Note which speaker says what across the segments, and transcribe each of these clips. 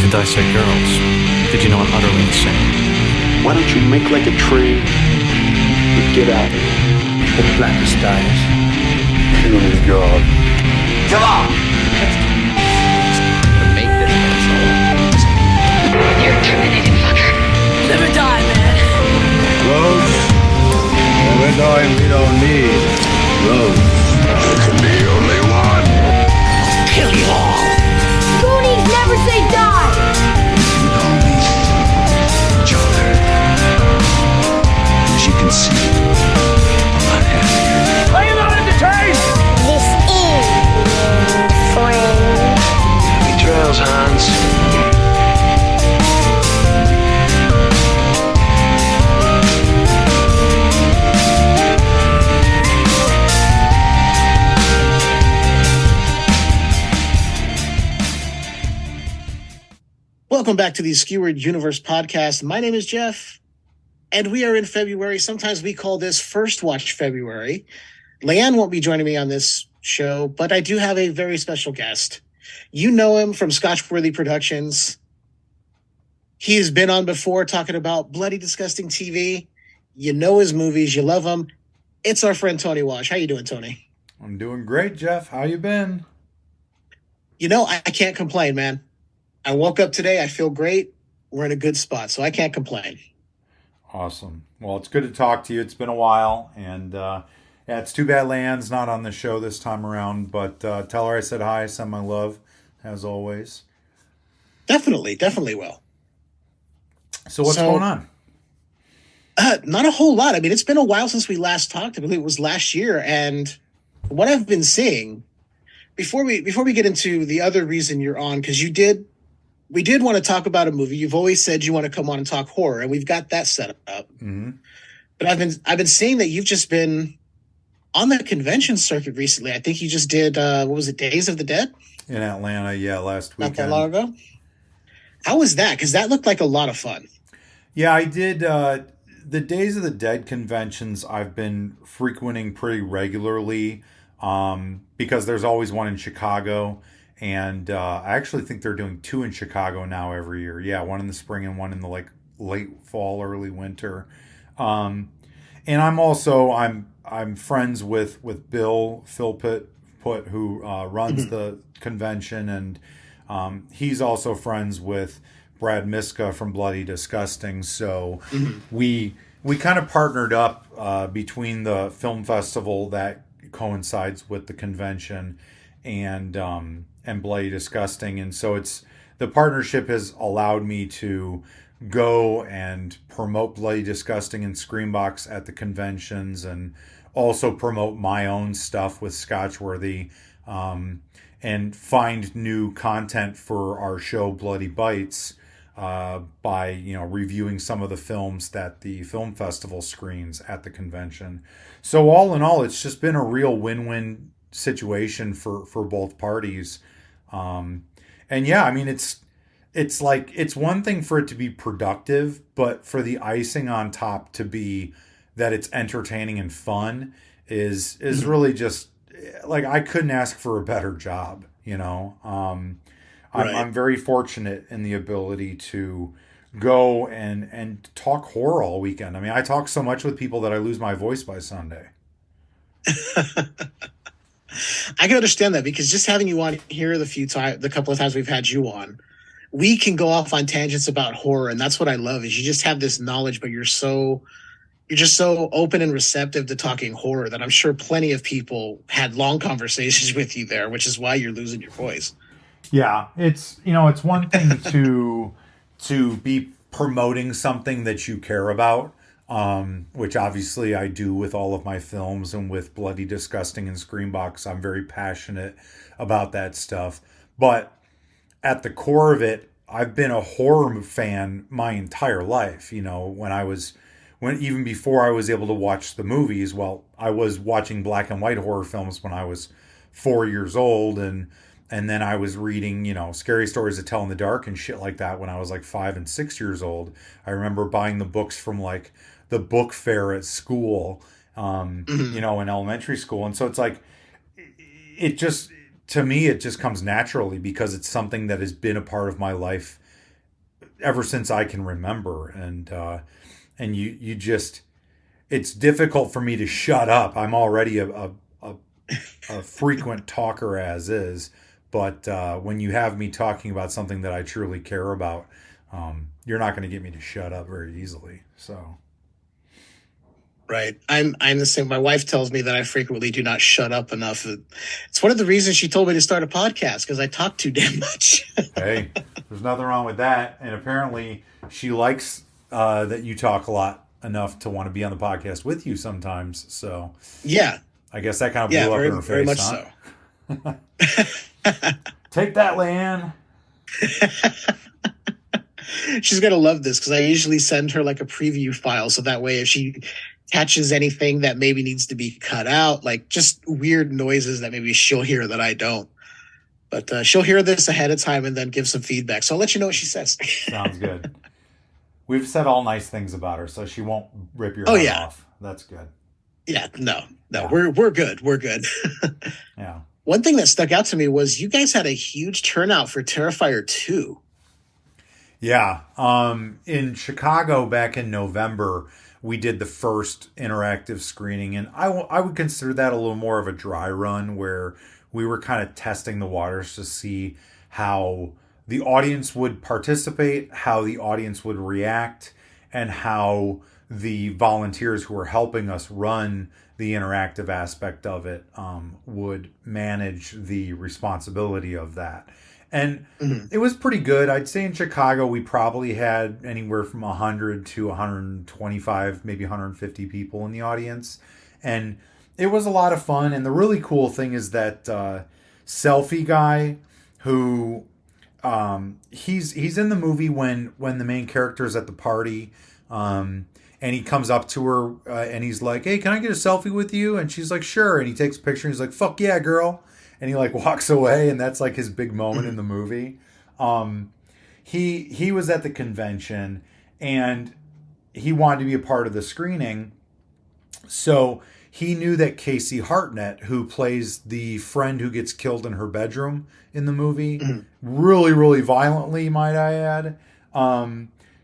Speaker 1: to dissect girls. Did you know I'm utterly insane?
Speaker 2: Why don't you make like a tree and get out?
Speaker 3: The blackest dies.
Speaker 2: Killing is God.
Speaker 3: Come on!
Speaker 4: To make this pencil.
Speaker 5: You're terminated, fucker.
Speaker 6: Live or die, man.
Speaker 3: Roads? We're going, we don't need roads.
Speaker 2: There can be only one.
Speaker 6: Kill you all.
Speaker 5: Goonies never say die.
Speaker 2: We all need each other. As you can see, I'm not happy.
Speaker 3: Are you not entertained?
Speaker 5: This is the end, friend.
Speaker 2: Happy trails, Hans.
Speaker 7: Welcome back to the Skewered Universe podcast. My name is Jeff, and we are in February. Sometimes we call this First Watch February. Leanne won't be joining me on this show, but I do have a very special guest. You know him from Scotchworthy Productions. He has been on before talking about bloody, disgusting TV. You know his movies. You love him. It's our friend Tony Wash. How you doing, Tony?
Speaker 8: I'm doing great, Jeff. How you been?
Speaker 7: You know, I can't complain, man. I woke up today. I feel great. We're in a good spot, so I can't complain.
Speaker 8: Awesome. Well, it's good to talk to you. It's been a while, and yeah, it's too bad Leanne's not on the show this time around, but tell her I said hi, send my love, as always.
Speaker 7: Definitely will.
Speaker 8: So what's going on?
Speaker 7: Not a whole lot. I mean, it's been a while since we last talked. I believe it was last year, and what I've been seeing before we get into the other reason you're on, because we did want to talk about a movie. You've always said you want to come on and talk horror, and we've got that set up.
Speaker 8: Mm-hmm.
Speaker 7: But I've been seeing that you've just been on the convention circuit recently. I think you just did what was it, Days of the Dead?
Speaker 8: In Atlanta, yeah, last weekend.
Speaker 7: Not that long ago. How was that? Because that looked like a lot of fun.
Speaker 8: Yeah, I did. The Days of the Dead conventions I've been frequenting pretty regularly because there's always one in Chicago. And I actually think they're doing two in Chicago now every year. Yeah, one in the spring and one in the late fall, early winter. And I'm friends with Bill Philpott, who runs the convention, and he's also friends with Brad Miska from Bloody Disgusting. So we kind of partnered up between the film festival that coincides with the convention and Bloody Disgusting, and so the partnership has allowed me to go and promote Bloody Disgusting and Screambox at the conventions, and also promote my own stuff with Scotchworthy, and find new content for our show Bloody Bites by reviewing some of the films that the film festival screens at the convention. So all in all, it's just been a real win-win situation for both parties. And yeah, I mean, it's one thing for it to be productive, but for the icing on top to be that it's entertaining and fun is really just I couldn't ask for a better job, Right. I'm very fortunate in the ability to go and talk horror all weekend. I mean, I talk so much with people that I lose my voice by Sunday.
Speaker 7: I can understand that, because just having you on here the couple of times we've had you on, we can go off on tangents about horror, and that's what I love, is you just have this knowledge, but you're just so open and receptive to talking horror that I'm sure plenty of people had long conversations with you there, which is why you're losing your voice.
Speaker 8: Yeah, it's one thing to be promoting something that you care about. Which obviously I do with all of my films, and with Bloody Disgusting and Screambox, I'm very passionate about that stuff. But at the core of it, I've been a horror fan my entire life. Even before I was able to watch the movies, I was watching black and white horror films when I was 4 years old, and then I was reading, Scary Stories to Tell in the Dark and shit like that when I was 5 and 6 years old. I remember buying the books from the book fair at school, in elementary school. And so it's to me, it just comes naturally because it's something that has been a part of my life ever since I can remember. And you just, it's difficult for me to shut up. I'm already a frequent talker as is, but when you have me talking about something that I truly care about, you're not going to get me to shut up very easily. So.
Speaker 7: Right. I'm the same. My wife tells me that I frequently do not shut up enough. It's one of the reasons she told me to start a podcast, because I talk too damn much.
Speaker 8: Hey, there's nothing wrong with that. And apparently she likes that you talk a lot enough to want to be on the podcast with you sometimes. So
Speaker 7: yeah.
Speaker 8: I guess that kind of blew up in her face,
Speaker 7: very much
Speaker 8: huh?
Speaker 7: so.
Speaker 8: Take that, Leanne.
Speaker 7: She's going to love this because I usually send her like a preview file. So that way, if she catches anything that maybe needs to be cut out, like just weird noises that maybe she'll hear that I don't. But she'll hear this ahead of time and then give some feedback. So I'll let you know what she says.
Speaker 8: Sounds good. We've said all nice things about her, so she won't rip your head off. That's good.
Speaker 7: Yeah, no,
Speaker 8: Yeah.
Speaker 7: we're good. We're good.
Speaker 8: Yeah.
Speaker 7: One thing that stuck out to me was you guys had a huge turnout for Terrifier 2.
Speaker 8: Yeah. In Chicago back in November, we did the first interactive screening, and I would consider that a little more of a dry run where we were kind of testing the waters to see how the audience would participate, how the audience would react, and how the volunteers who were helping us run the interactive aspect of it would manage the responsibility of that. And it was pretty good. I'd say in Chicago, we probably had anywhere from 100 to 125, maybe 150 people in the audience. And it was a lot of fun. And the really cool thing is that Selfie guy who he's in the movie when the main character is at the party. And he comes up to her and he's like, "Hey, can I get a selfie with you?" And she's like, "Sure." And he takes a picture and he's like, "Fuck yeah, girl." And he like walks away, and that's like his big moment in the movie. He was at the convention and he wanted to be a part of the screening. So he knew that Casey Hartnett, who plays the friend who gets killed in her bedroom in the movie, really, really violently, might I add,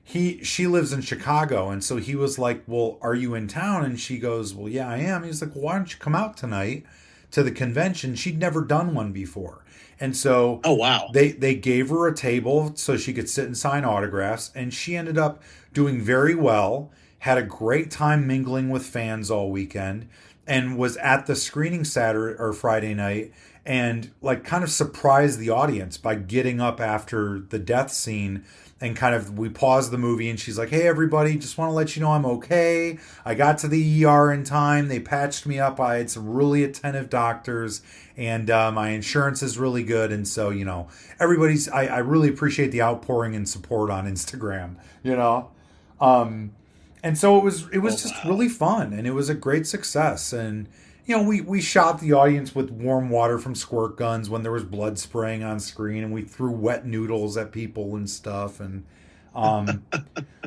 Speaker 8: she lives in Chicago. And so he was like, "Well, are you in town?" And she goes, "Well, yeah, I am." He's like, "Well, why don't you come out tonight to the convention?" She'd never done one before. And so
Speaker 7: oh wow,
Speaker 8: they gave her a table so she could sit and sign autographs, and she ended up doing very well, had a great time mingling with fans all weekend, and was at the screening Saturday or Friday night and like kind of surprised the audience by getting up after the death scene. And kind of, we paused the movie and she's like, "Hey, everybody, just want to let you know I'm okay. I got to the ER in time. They patched me up. I had some really attentive doctors and my insurance is really good." And so, you know, I really appreciate the outpouring and support on Instagram, you know? And so it was just really fun, and it was a great success. And, you know, we shot the audience with warm water from squirt guns when there was blood spraying on screen, and we threw wet noodles at people and stuff. And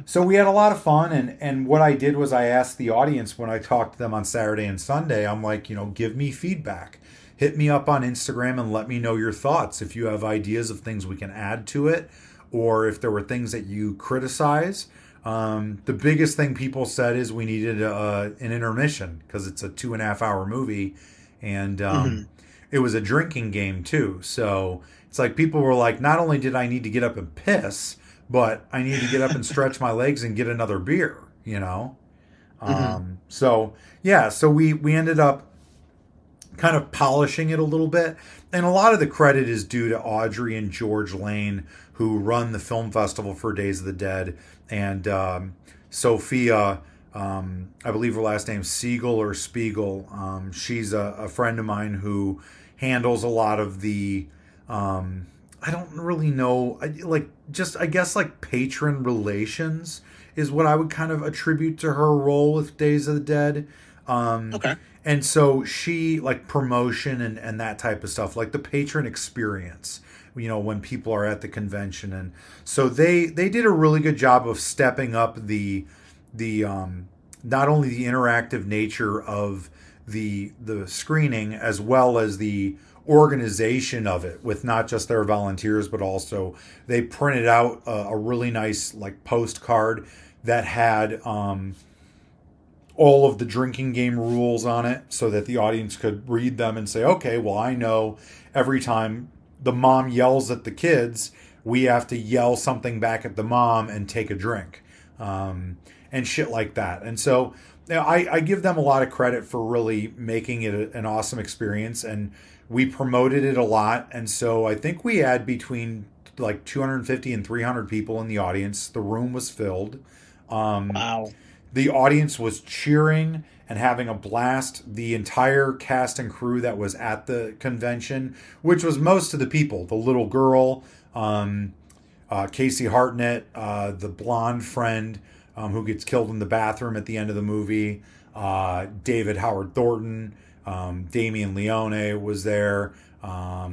Speaker 8: so we had a lot of fun. And what I did was I asked the audience when I talked to them on Saturday and Sunday, I'm like, you know, give me feedback. Hit me up on Instagram and let me know your thoughts. If you have ideas of things we can add to it, or if there were things that you criticize. The biggest thing people said is we needed an intermission because it's a 2.5 hour movie, and it was a drinking game too. So it's like people were like, not only did I need to get up and piss, but I need to get up and stretch my legs and get another beer, you know? So we ended up kind of polishing it a little bit. And a lot of the credit is due to Audrey and George Lane, who run the film festival for Days of the Dead, and Sophia, I believe her last name's Siegel or Spiegel. She's a friend of mine who handles a lot of the, I don't really know, I guess patron relations is what I would kind of attribute to her role with Days of the Dead.
Speaker 7: Okay.
Speaker 8: And so she, like, promotion and that type of stuff, like the patron experience, you know, when people are at the convention. And so they did a really good job of stepping up the not only the interactive nature of the screening, as well as the organization of it with not just their volunteers, but also they printed out a really nice like postcard that had all of the drinking game rules on it so that the audience could read them and say, okay, well, I know every time the mom yells at the kids, we have to yell something back at the mom and take a drink, and shit like that. And so I give them a lot of credit for really making it an awesome experience, and we promoted it a lot. And so I think we had between like 250 and 300 people in the audience. The room was filled.
Speaker 7: Wow.
Speaker 8: The audience was cheering and having a blast. The entire cast and crew that was at the convention, which was most of the people, the little girl, Casey Hartnett, the blonde friend who gets killed in the bathroom at the end of the movie, David Howard Thornton, Damian Leone was there. All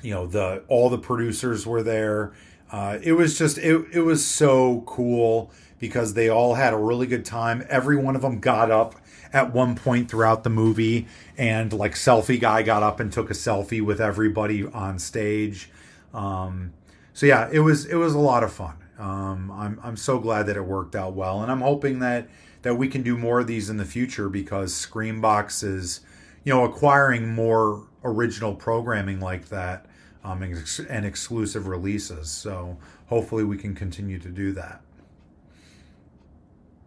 Speaker 8: the producers were there. It was just, it was so cool because they all had a really good time. Every one of them got up at one point throughout the movie, and like Selfie Guy got up and took a selfie with everybody on stage. So yeah, it was a lot of fun. I'm so glad that it worked out well, and I'm hoping that we can do more of these in the future because Screambox is, acquiring more original programming like that, and exclusive releases. So hopefully we can continue to do that.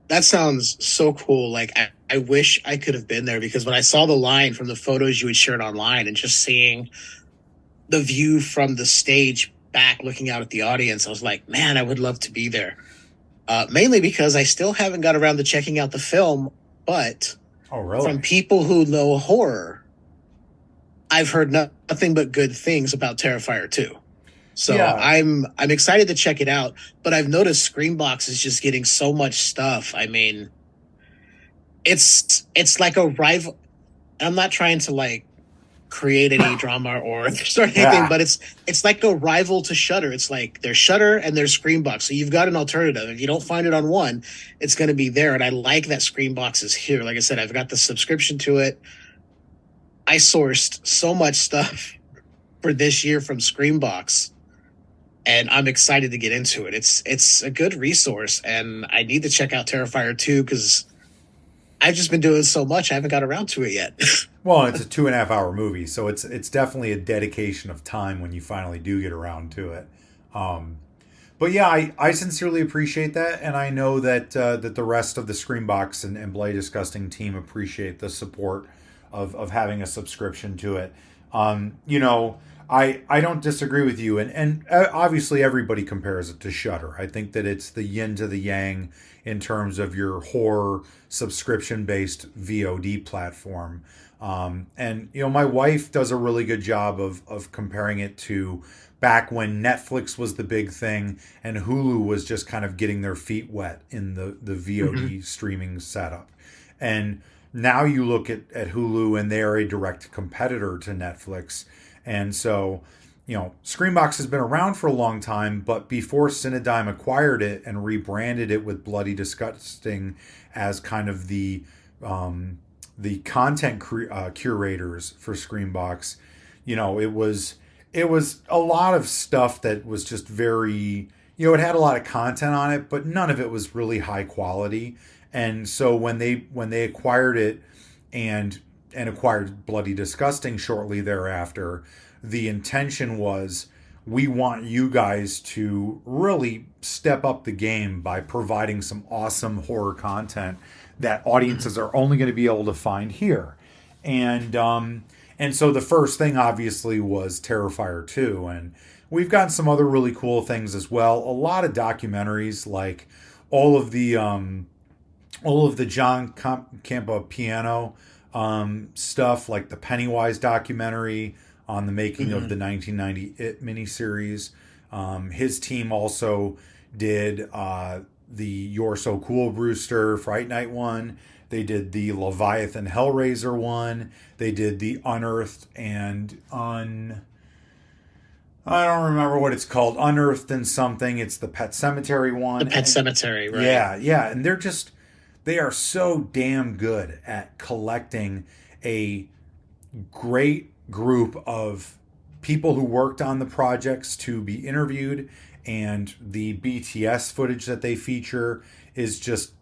Speaker 7: That sounds so cool. Like, I wish I could have been there, because when I saw the line from the photos you had shared online and just seeing the view from the stage back looking out at the audience, I was like, man, I would love to be there. Mainly because I still haven't got around to checking out the film, but from people who know horror, I've heard nothing but good things about Terrifier 2. So yeah. I'm excited to check it out, but I've noticed Screambox is just getting so much stuff. I mean, it's like a rival. I'm not trying to like create any drama or start anything, but it's like a rival to Shudder. It's like there's Shudder and there's Screambox. So you've got an alternative. If you don't find it on one, it's going to be there. And I like that Screambox is here. Like I said, I've got the subscription to it. I sourced so much stuff for this year from Screambox, and I'm excited to get into it. It's a good resource, and I need to check out Terrifier 2 because I've just been doing so much, I haven't got around to it yet.
Speaker 8: Well, it's a 2.5 hour movie, so it's definitely a dedication of time when you finally do get around to it. But yeah, I sincerely appreciate that, and I know that that the rest of the Screambox and Bloody Disgusting team appreciate the support of having a subscription to it. I don't disagree with you, and obviously everybody compares it to Shudder. I think that it's the yin to the yang in terms of your horror subscription-based VOD platform. And my wife does a really good job of comparing it to back when Netflix was the big thing and Hulu was just kind of getting their feet wet in the VOD streaming setup. And now you look at Hulu and they're a direct competitor to Netflix. And so, Screambox has been around for a long time, but before Cinedigm acquired it and rebranded it with Bloody Disgusting as kind of the content curators for Screambox, it was a lot of stuff that was just very, it had a lot of content on it, but none of it was really high quality. And so when they acquired it and acquired Bloody Disgusting shortly thereafter, the intention was, we want you guys to really step up the game by providing some awesome horror content that audiences are only going to be able to find here. And so the first thing obviously was Terrifier 2, and we've gotten some other really cool things as well. A lot of documentaries, like all of the John Campopiano stuff, like the Pennywise documentary on the making of the 1990 It miniseries. His team also did the You're So Cool Brewster Fright Night one. They did the Leviathan Hellraiser one. They did the Unearthed and I don't remember what it's called. Unearthed and something. It's the Pet Cemetery one.
Speaker 7: The Pet Cemetery, right?
Speaker 8: Yeah. And they are so damn good at collecting a great group of people who worked on the projects to be interviewed, and the BTS footage that they feature is just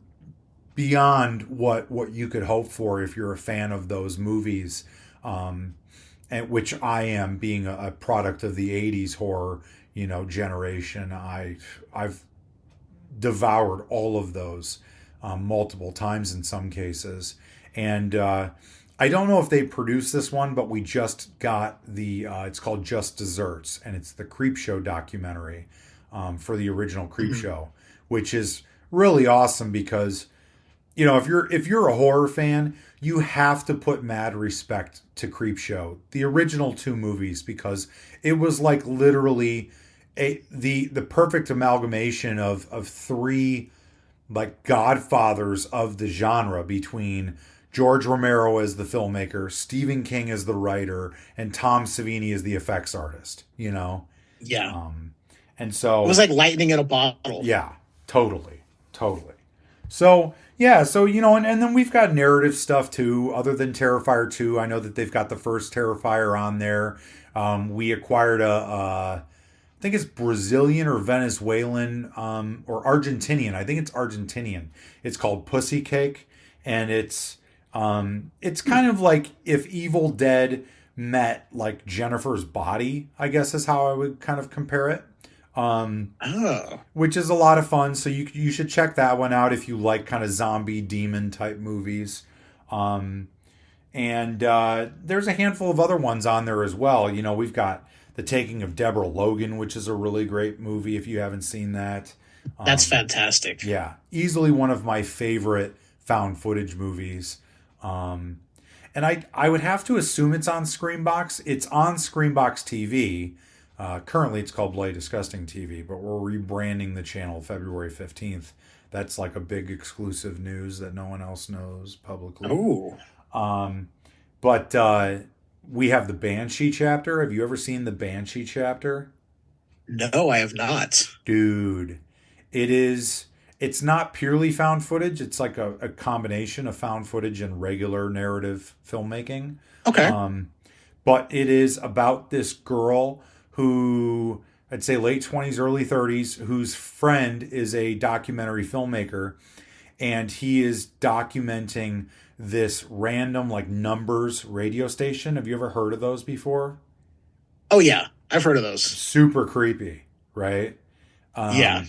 Speaker 8: beyond what you could hope for if you're a fan of those movies, and which I am, being a product of the 80s horror, generation. I've devoured all of those multiple times in some cases. And I don't know if they produced this one, but we just got it's called Just Desserts, and it's the Creepshow documentary for the original Creepshow, which is really awesome because, if you're a horror fan, you have to put mad respect to Creepshow, the original 2 movies, because it was like literally the perfect amalgamation of 3 like godfathers of the genre, between George Romero as the filmmaker, Stephen King as the writer, and Tom Savini as the effects artist.
Speaker 7: Yeah.
Speaker 8: And so
Speaker 7: it was like lightning in a bottle.
Speaker 8: Yeah, totally. So, yeah, and then we've got narrative stuff too, other than Terrifier 2. I know that they've got the first Terrifier on there. We acquired I think it's Brazilian or Venezuelan, or Argentinian. I think it's Argentinian. It's called Pussy Cake, and it's kind of like if Evil Dead met like Jennifer's Body, I guess is how I would kind of compare it. Which is a lot of fun. So you should check that one out if you like kind of zombie demon type movies. And there's a handful of other ones on there as well. We've got The Taking of Deborah Logan, which is a really great movie if you haven't seen that.
Speaker 7: That's fantastic.
Speaker 8: Yeah, easily one of my favorite found footage movies. And I would have to assume it's on Screambox. It's on Screambox TV. Currently, it's called Bloody Disgusting TV, but we're rebranding the channel February 15th. That's like a big exclusive news that no one else knows publicly.
Speaker 7: Oh.
Speaker 8: But we have the Banshee chapter. Have you ever seen the Banshee chapter?
Speaker 7: No, I have not.
Speaker 8: Dude, it's not purely found footage. It's like a combination of found footage and regular narrative filmmaking.
Speaker 7: Okay.
Speaker 8: But it is about this girl who, I'd say late 20s, early 30s, whose friend is a documentary filmmaker, and he is documenting this random like numbers radio station. Have you ever heard of those before?
Speaker 7: Oh yeah, I've heard of those.
Speaker 8: Super creepy, right?
Speaker 7: Yeah.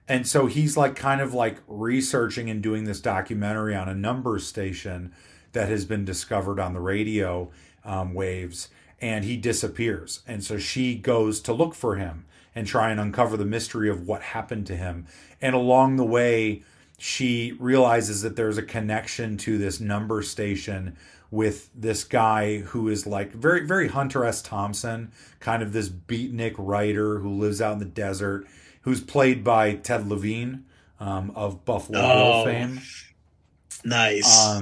Speaker 8: And so he's like kind of like researching and doing this documentary on a numbers station that has been discovered on the radio waves, and he disappears. And so she goes to look for him and try and uncover the mystery of what happened to him. And along the way, she realizes that there's a connection to this number station with this guy who is like very, very Hunter S. Thompson, kind of this beatnik writer who lives out in the desert, who's played by Ted Levine of Buffalo Bill fame.
Speaker 7: Nice.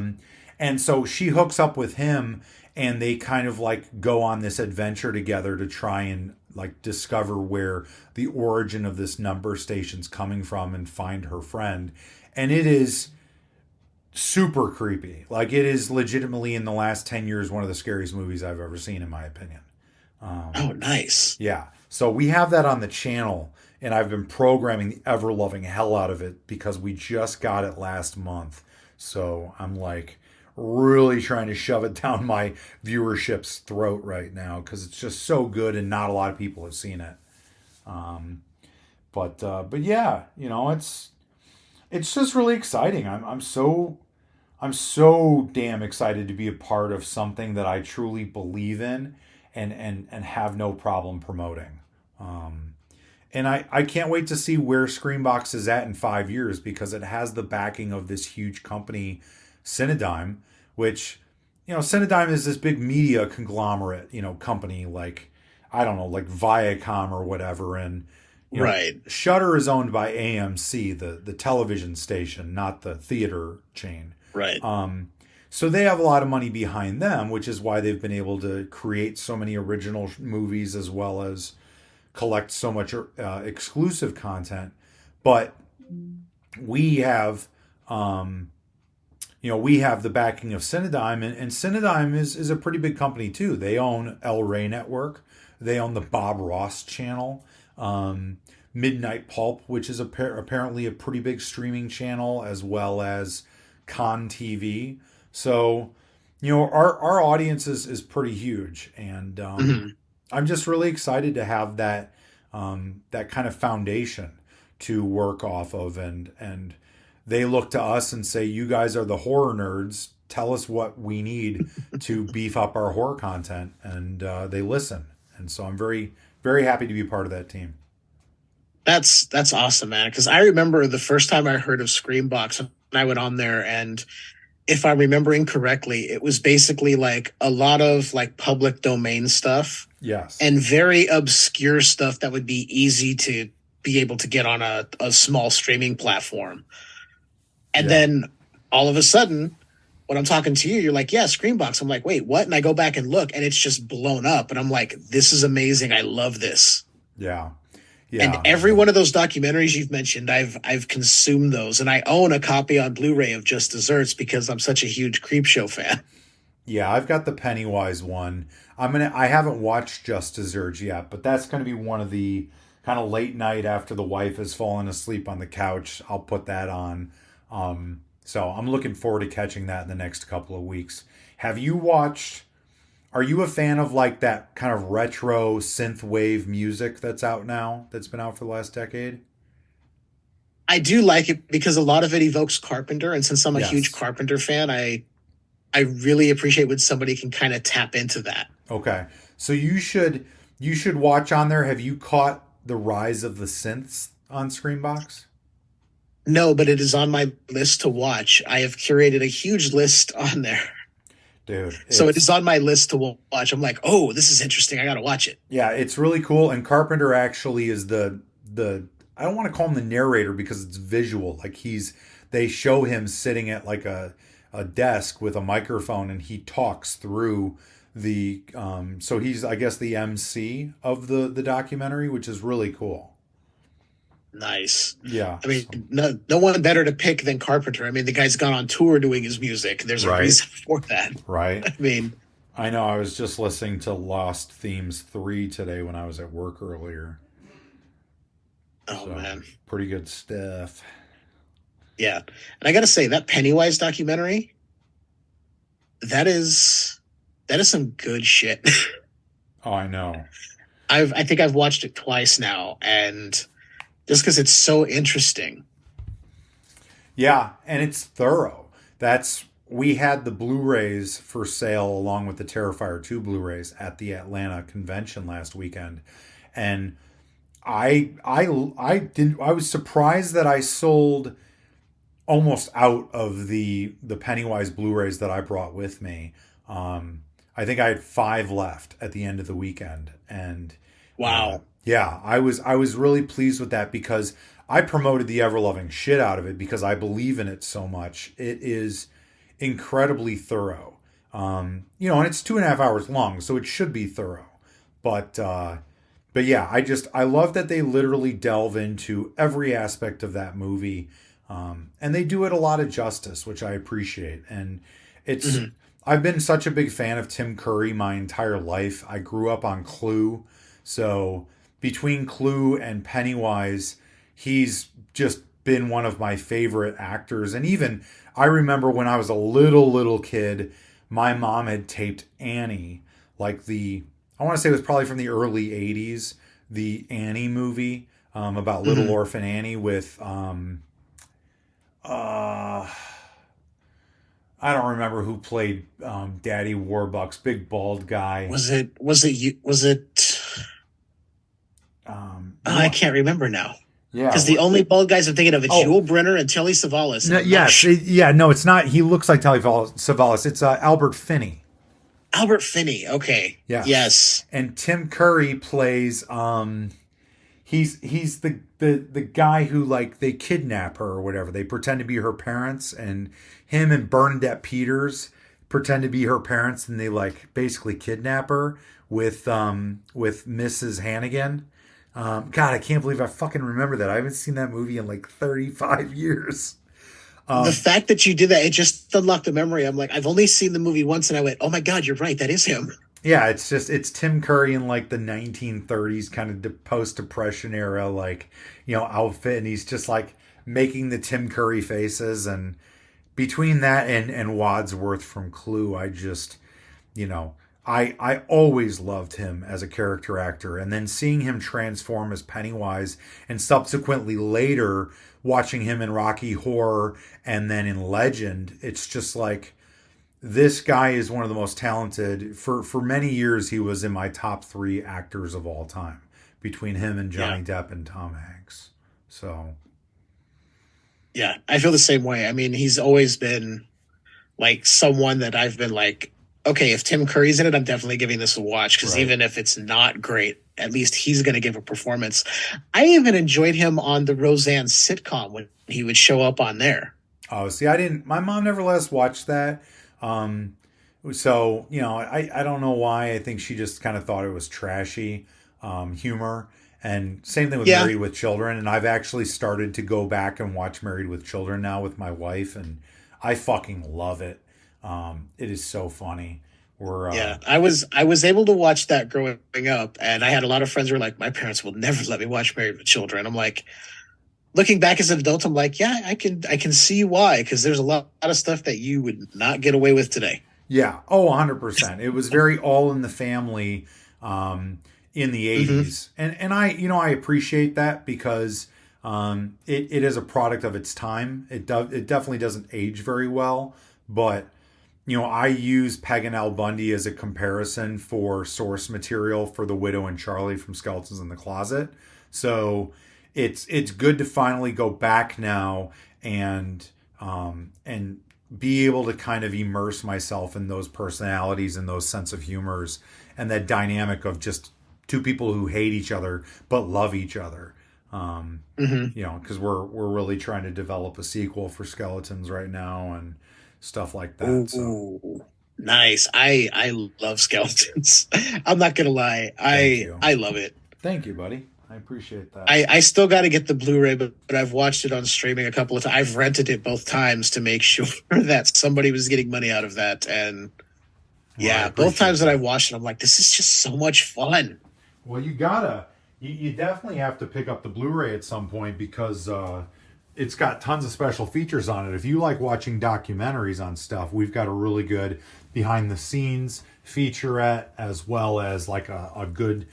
Speaker 8: And so she hooks up with him, and they kind of like go on this adventure together to try and like discover where the origin of this number station's coming from and find her friend. And it is super creepy. Like, it is legitimately, in the last 10 years, one of the scariest movies I've ever seen, in my opinion.
Speaker 7: Oh, nice.
Speaker 8: Yeah. So we have that on the channel, and I've been programming the ever-loving hell out of it because we just got it last month. So I'm like really trying to shove it down my viewership's throat right now because it's just so good and not a lot of people have seen it. But yeah, you know, it's just really exciting. I'm so damn excited to be a part of something that I truly believe in and have no problem promoting. And I can't wait to see where Screambox is at in 5 years, because it has the backing of this huge company, Cinedigm, which, you know, Cinedigm is this big media conglomerate, you know, company like, I don't know, like Viacom or whatever. And, you know,
Speaker 7: right.
Speaker 8: Shudder is owned by AMC, the television station, not the theater chain.
Speaker 7: Right.
Speaker 8: So they have a lot of money behind them, which is why they've been able to create so many original movies as well as collect so much exclusive content. But we have we have the backing of Cinedigm, and Cinedigm is a pretty big company too. They own El Rey Network. They own the Bob Ross channel, Midnight Pulp, which is apparently a pretty big streaming channel, as well as Con TV. So, our audience is pretty huge, and I'm just really excited to have that kind of foundation to work off of, and they look to us and say, you guys are the horror nerds. Tell us what we need to beef up our horror content. And they listen. And so I'm very, very happy to be part of that team.
Speaker 7: That's awesome, man. Because I remember the first time I heard of Screambox, and I went on there, and if I'm remembering correctly, it was basically like a lot of like public domain stuff.
Speaker 8: Yes.
Speaker 7: And very obscure stuff that would be easy to be able to get on a small streaming platform. And then all of a sudden, when I'm talking to you, you're like, yeah, Screambox. I'm like, wait, what? And I go back and look, and it's just blown up. And I'm like, this is amazing. I love this.
Speaker 8: Yeah.
Speaker 7: And every one of those documentaries you've mentioned, I've consumed those. And I own a copy on Blu-ray of Just Desserts because I'm such a huge Creepshow fan.
Speaker 8: Yeah, I've got the Pennywise one. I haven't watched Just Desserts yet, but that's going to be one of the kind of late night after the wife has fallen asleep on the couch. I'll put that on. So I'm looking forward to catching that in the next couple of weeks. Are you a fan of like that kind of retro synth wave music that's out now, that's been out for the last decade?
Speaker 7: I do like it because a lot of it evokes Carpenter. And since I'm a huge Carpenter fan, I really appreciate when somebody can kind of tap into that.
Speaker 8: Okay. So you should watch on there. Have you caught the rise of the synths on Screambox?
Speaker 7: No, but it is on my list to watch. I have curated a huge list on there.
Speaker 8: Dude.
Speaker 7: So it is on my list to watch. I'm like, oh, this is interesting. I got to watch it.
Speaker 8: Yeah, it's really cool. And Carpenter actually is the I don't want to call him the narrator because it's visual. Like they show him sitting at like a desk with a microphone, and he talks through the so he's, I guess, the MC of the documentary, which is really cool.
Speaker 7: Nice.
Speaker 8: Yeah.
Speaker 7: I mean, no one better to pick than Carpenter. I mean, the guy's gone on tour doing his music. There's a reason for that.
Speaker 8: Right.
Speaker 7: I mean,
Speaker 8: I know. I was just listening to Lost Themes 3 today when I was at work earlier.
Speaker 7: Oh, so, man.
Speaker 8: Pretty good stuff.
Speaker 7: Yeah. And I got to say, that Pennywise documentary, that is some good shit.
Speaker 8: Oh, I know.
Speaker 7: I think I've watched it twice now, and just because it's so interesting.
Speaker 8: Yeah, and it's thorough. We had the Blu-rays for sale along with the Terrifier 2 Blu-rays at the Atlanta convention last weekend. And I was surprised that I sold almost out of the Pennywise Blu-rays that I brought with me. I think I had 5 left at the end of the weekend, and
Speaker 7: wow.
Speaker 8: Yeah, I was really pleased with that because I promoted the ever-loving shit out of it because I believe in it so much. It is incredibly thorough. And it's 2.5 hours long, so it should be thorough. But yeah, I love that they literally delve into every aspect of that movie. And they do it a lot of justice, which I appreciate. And it's I've been such a big fan of Tim Curry my entire life. I grew up on Clue. So between Clue and Pennywise, he's just been one of my favorite actors. And even I remember when I was a little kid, my mom had taped Annie, like I want to say it was probably from the early 80s, the Annie movie about little orphan Annie with I don't remember who played Daddy Warbucks, big bald guy.
Speaker 7: Was it I can't remember now.
Speaker 8: Yeah,
Speaker 7: because the only bald guys I'm thinking of is Yul Brynner and Telly Savalas.
Speaker 8: No, it's not. He looks like Telly Savalas. It's Albert Finney.
Speaker 7: Albert Finney. Okay.
Speaker 8: Yeah.
Speaker 7: Yes.
Speaker 8: And Tim Curry plays. He's the guy who, like, they kidnap her or whatever. They pretend to be her parents, and him and Bernadette Peters pretend to be her parents, and they like basically kidnap her with Mrs. Hannigan. God, I can't believe I fucking remember that. I haven't seen that movie in like 35 years.
Speaker 7: The fact that you did that, it just unlocked a memory. I'm like, I've only seen the movie once, and I went, oh my God, you're right. That is him.
Speaker 8: Yeah, it's Tim Curry in like the 1930s kind of post-depression era, like, outfit. And he's just like making the Tim Curry faces. And between that and Wadsworth from Clue, I just, I always loved him as a character actor. And then seeing him transform as Pennywise, and subsequently later watching him in Rocky Horror and then in Legend, it's just like, this guy is one of the most talented. For many years, he was in my top 3 actors of all time, between him and Johnny Depp and Tom Hanks. So,
Speaker 7: yeah, I feel the same way. I mean, he's always been like someone that I've been like, okay, if Tim Curry's in it, I'm definitely giving this a watch, because even if it's not great, at least he's going to give a performance. I even enjoyed him on the Roseanne sitcom when he would show up on there.
Speaker 8: Oh, see, my mom never let us watch that. So, I don't know why. I think she just kind of thought it was trashy humor. And same thing with Married with Children. And I've actually started to go back and watch Married with Children now with my wife, and I fucking love it. It is so funny.
Speaker 7: I was able to watch that growing up, and I had a lot of friends who were like, my parents will never let me watch Married with Children. I'm like, looking back as an adult, I'm like, yeah, I can see why, because there's a lot of stuff that you would not get away with today.
Speaker 8: Yeah. Oh, 100%. It was very All in the Family in the 80s. And I appreciate that, because it is a product of its time. It definitely doesn't age very well, but I use Peg and Al Bundy as a comparison for source material for The Widow and Charlie from Skeletons in the Closet. So it's good to finally go back now and be able to kind of immerse myself in those personalities and those sense of humors and that dynamic of just two people who hate each other but love each other. Because we're really trying to develop a sequel for Skeletons right now and stuff like that.
Speaker 7: Ooh,
Speaker 8: so
Speaker 7: nice. I love Skeletons. I'm not gonna lie. I love it.
Speaker 8: Thank you, buddy. I appreciate that.
Speaker 7: I still got to get the Blu-ray, but I've watched it on streaming a couple of times. I've rented it both times to make sure that somebody was getting money out of that. And both times that I watched it, I'm like, this is just so much fun.
Speaker 8: Well, you definitely have to pick up the Blu-ray at some point, because it's got tons of special features on it. If you like watching documentaries on stuff, we've got a really good behind the scenes featurette, as well as like a good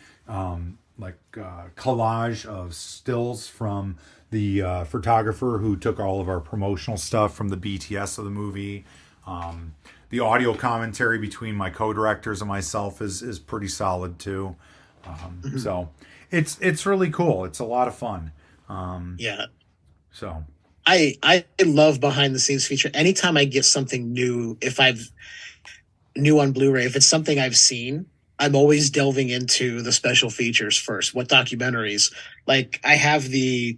Speaker 8: collage of stills from the photographer who took all of our promotional stuff from the BTS of the movie. The audio commentary between my co-directors and myself is pretty solid too. So it's really cool. It's a lot of fun. So
Speaker 7: I love behind the scenes feature. Anytime I get something new, if I've new on Blu-ray, if it's something I've seen, I'm always delving into the special features first. What documentaries? Like, I have the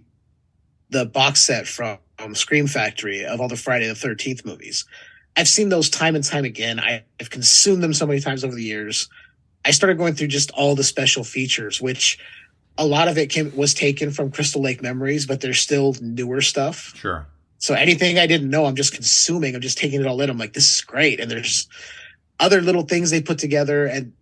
Speaker 7: box set from Scream Factory of all the Friday the 13th movies. I've seen those time and time again. I've consumed them so many times over the years. I started going through just all the special features, which a lot of it was taken from Crystal Lake Memories, but there's still newer stuff.
Speaker 8: Sure.
Speaker 7: So anything I didn't know, I'm just consuming. I'm just taking it all in. I'm like, this is great. And there's other little things they put together, and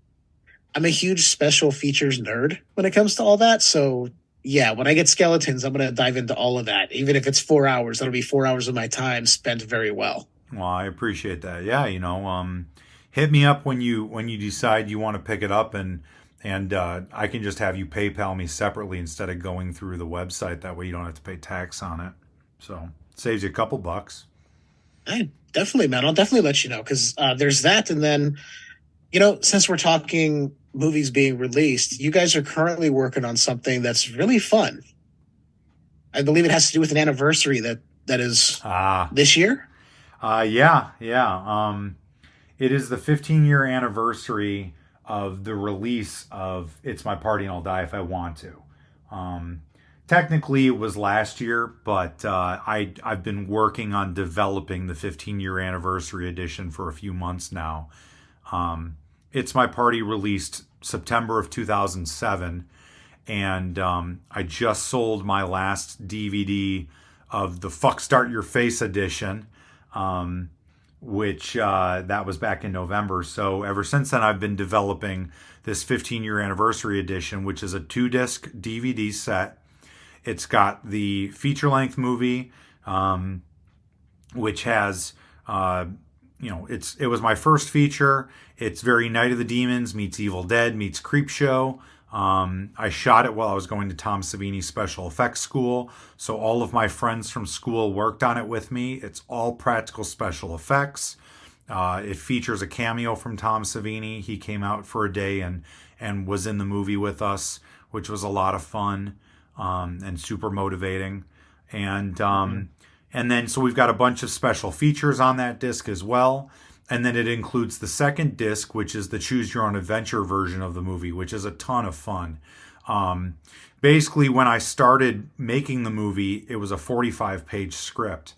Speaker 7: I'm a huge special features nerd when it comes to all that. So yeah, when I get Skeletons, I'm going to dive into all of that. Even if it's 4 hours, that'll be 4 hours of my time spent very well.
Speaker 8: Well, I appreciate that. Yeah. Hit me up when you decide you want to pick it up, and I can just have you PayPal me separately instead of going through the website. That way you don't have to pay tax on it. So it saves you a couple bucks.
Speaker 7: Definitely, man. I'll definitely let you know, because there's that. And then, since we're talking movies being released, you guys are currently working on something that's really fun. I believe it has to do with an anniversary that is this year.
Speaker 8: Yeah. It is the 15-year anniversary of the release of It's My Party and I'll Die If I Want To. Technically, it was last year, but I've been working on developing the 15-year anniversary edition for a few months now. It's My Party released September of 2007, and I just sold my last DVD of the Fuck Start Your Face edition, which that was back in November. So ever since then, I've been developing this 15-year anniversary edition, which is a 2-disc DVD set. It's got the feature-length movie, which has, it was my first feature. It's very Night of the Demons meets Evil Dead meets Creepshow. I shot it while I was going to Tom Savini's special effects school. So all of my friends from school worked on it with me. It's all practical special effects. It features a cameo from Tom Savini. He came out for a day and was in the movie with us, which was a lot of fun, and super motivating. And then, so we've got a bunch of special features on that disc as well. And then it includes the second disc, which is the Choose Your Own Adventure version of the movie, which is a ton of fun. Basically, when I started making the movie, it was a 45-page script.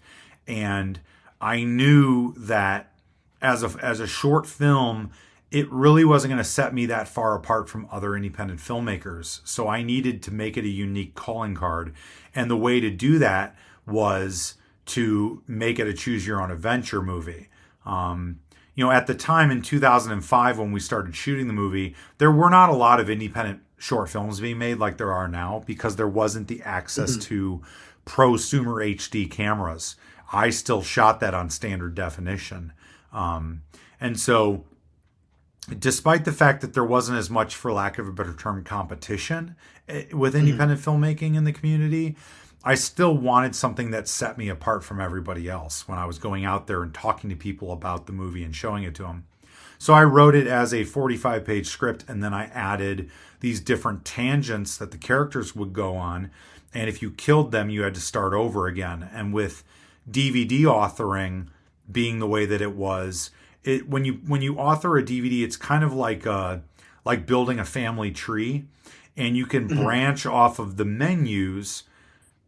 Speaker 8: And I knew that as a short film, it really wasn't going to set me that far apart from other independent filmmakers. So I needed to make it a unique calling card. And the way to do that was to make it a Choose Your Own Adventure movie. At the time in 2005, when we started shooting the movie, there were not a lot of independent short films being made like there are now, because there wasn't the access to prosumer HD cameras. I still shot that on standard definition. And so despite the fact that there wasn't as much, for lack of a better term, competition with independent filmmaking in the community, I still wanted something that set me apart from everybody else when I was going out there and talking to people about the movie and showing it to them. So I wrote it as a 45-page script, and then I added these different tangents that the characters would go on. And if you killed them, you had to start over again. And with DVD authoring being the way that it was, when you author a DVD, it's kind of like building a family tree, and you can branch off of the menus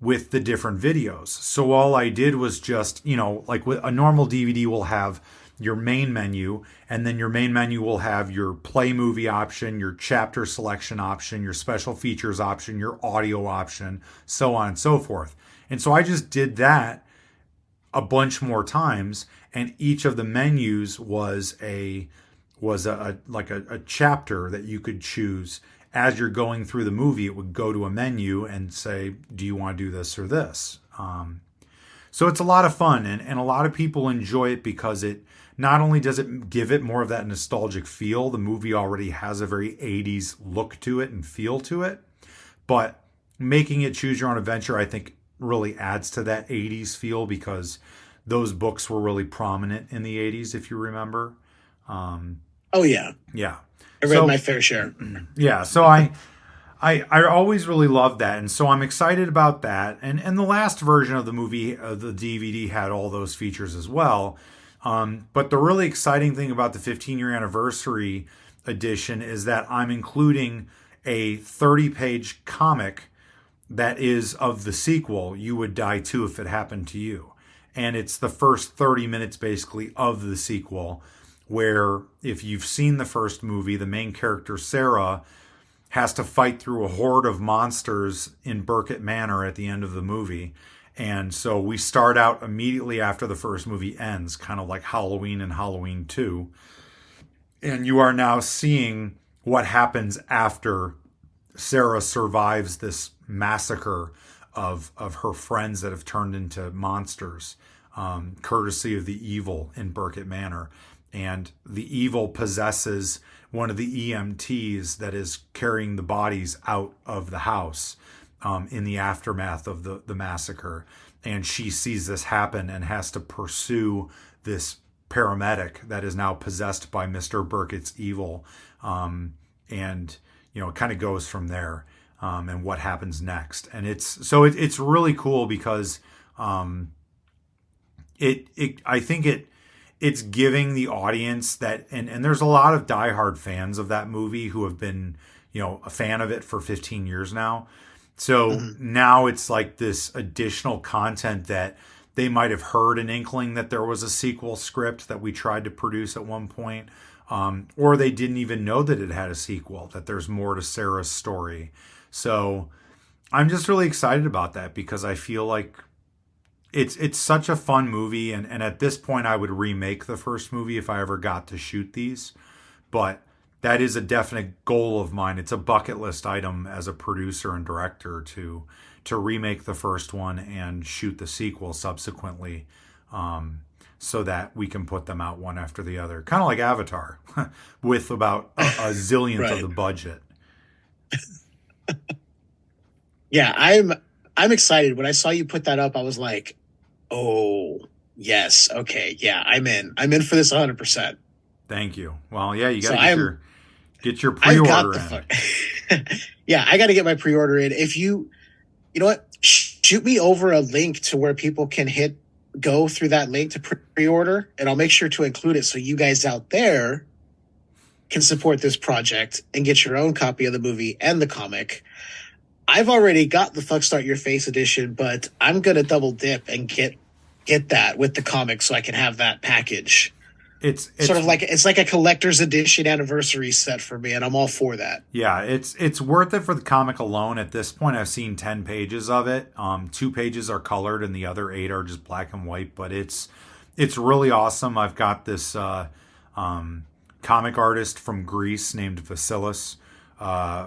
Speaker 8: with the different videos. So all I did was just, like with a normal DVD will have your main menu, and then your main menu will have your play movie option, your chapter selection option, your special features option, your audio option, so on and so forth. And so I just did that a bunch more times, and each of the menus was a chapter that you could choose. As you're going through the movie, it would go to a menu and say, do you want to do this or this? So it's a lot of fun, and a lot of people enjoy it because it not only does it give it more of that nostalgic feel, the movie already has a very 80s look to it and feel to it, but making it Choose Your Own Adventure, I think, really adds to that 80s feel, because those books were really prominent in the 80s, if you remember.
Speaker 7: Oh, yeah.
Speaker 8: Yeah.
Speaker 7: I read my fair share.
Speaker 8: Yeah, so I always really loved that, and so I'm excited about that. And the last version of the movie, the DVD, had all those features as well. But the really exciting thing about the 15-year anniversary edition is that I'm including a 30-page comic that is of the sequel, You Would Die Too If It Happened to You. And it's the first 30 minutes, basically, of the sequel, where if you've seen the first movie, the main character, Sarah, has to fight through a horde of monsters in Burkett Manor at the end of the movie. And so we start out immediately after the first movie ends, kind of like Halloween and Halloween 2. And you are now seeing what happens after Sarah survives this massacre of her friends that have turned into monsters, courtesy of the evil in Burkett Manor. And the evil possesses one of the EMTs that is carrying the bodies out of the house in the aftermath of the massacre. And she sees this happen and has to pursue this paramedic that is now possessed by Mr. Burkett's evil. And, it kind of goes from there, and what happens next. And it's really cool because I think it's giving the audience that, and there's a lot of diehard fans of that movie who have been, a fan of it for 15 years now. So now it's like this additional content that they might have heard an inkling that there was a sequel script that we tried to produce at one point, or they didn't even know that it had a sequel, that there's more to Sarah's story. So I'm just really excited about that because I feel like it's such a fun movie, and at this point I would remake the first movie if I ever got to shoot these. But that is a definite goal of mine. It's a bucket list item as a producer and director to remake the first one and shoot the sequel subsequently, so that we can put them out one after the other, kind of like Avatar, with about a zillionth
Speaker 7: Right.
Speaker 8: of the budget.
Speaker 7: Yeah, I'm excited. When I saw you put that up, I was like, oh yes, okay, yeah, I'm in. I'm in for this 100%.
Speaker 8: Thank you. Well, yeah, you
Speaker 7: So
Speaker 8: gotta get your
Speaker 7: I've got
Speaker 8: pre-order in.
Speaker 7: yeah, I got to get my pre-order in. If you know what, shoot me over a link to where people can go through that link to pre-order, and I'll make sure to include it so you guys out there can support this project and get your own copy of the movie and the comic. I've already got the Fuck Start Your Face edition, but I'm gonna double dip and get that with the comic so I can have that package.
Speaker 8: It's
Speaker 7: Sort of like it's like a collector's edition anniversary set for me, and I'm all for that.
Speaker 8: Yeah, it's worth it for the comic alone. At this point, I've seen 10 pages of it. 2 pages are colored, and the other 8 are just black and white. But it's really awesome. I've got this comic artist from Greece named Vasilis,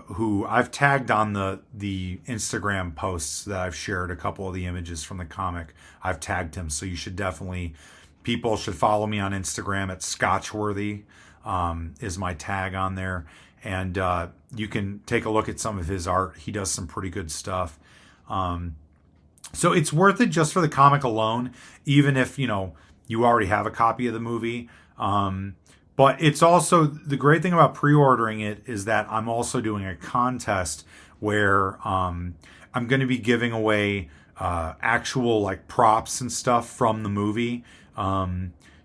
Speaker 8: who I've tagged on the Instagram posts that I've shared a couple of the images from the comic. I've tagged him, so you should definitely. People should follow me on Instagram at Scotchworthy, is my tag on there. And you can take a look at some of his art. He does some pretty good stuff. So it's worth it just for the comic alone, even if, you already have a copy of the movie. But it's also, the great thing about pre-ordering it is that I'm also doing a contest where I'm going to be giving away actual like props and stuff from the movie.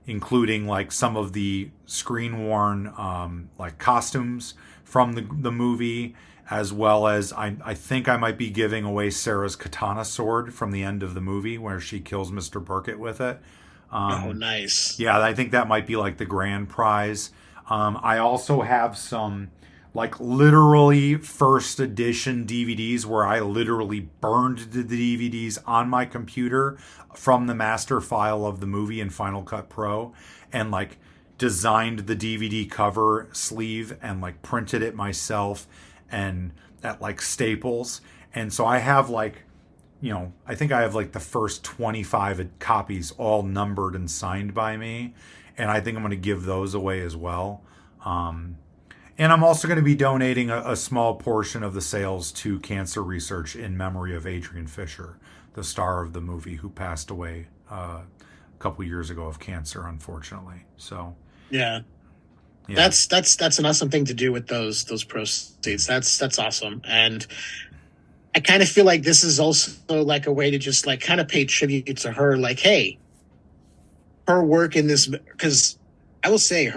Speaker 8: Including like some of the screen worn like costumes from the movie, as well as I think I might be giving away Sarah's katana sword from the end of the movie where she kills Mr. Burkett with it.
Speaker 7: Oh, nice.
Speaker 8: Yeah, I think that might be like the grand prize. I also have some like literally first edition DVDs where I literally burned the DVDs on my computer from the master file of the movie in Final Cut Pro, and like designed the DVD cover sleeve and like printed it myself and at like Staples. And so I have like, I think I have like the first 25 copies all numbered and signed by me. And I think I'm going to give those away as well. And I'm also going to be donating a small portion of the sales to cancer research in memory of Adrian Fisher, the star of the movie, who passed away a couple years ago of cancer, unfortunately. So
Speaker 7: yeah. That's an awesome thing to do with those proceeds. That's awesome. And I kind of feel like this is also like a way to just like kind of pay tribute to her. Like, hey, her work in this, because I will say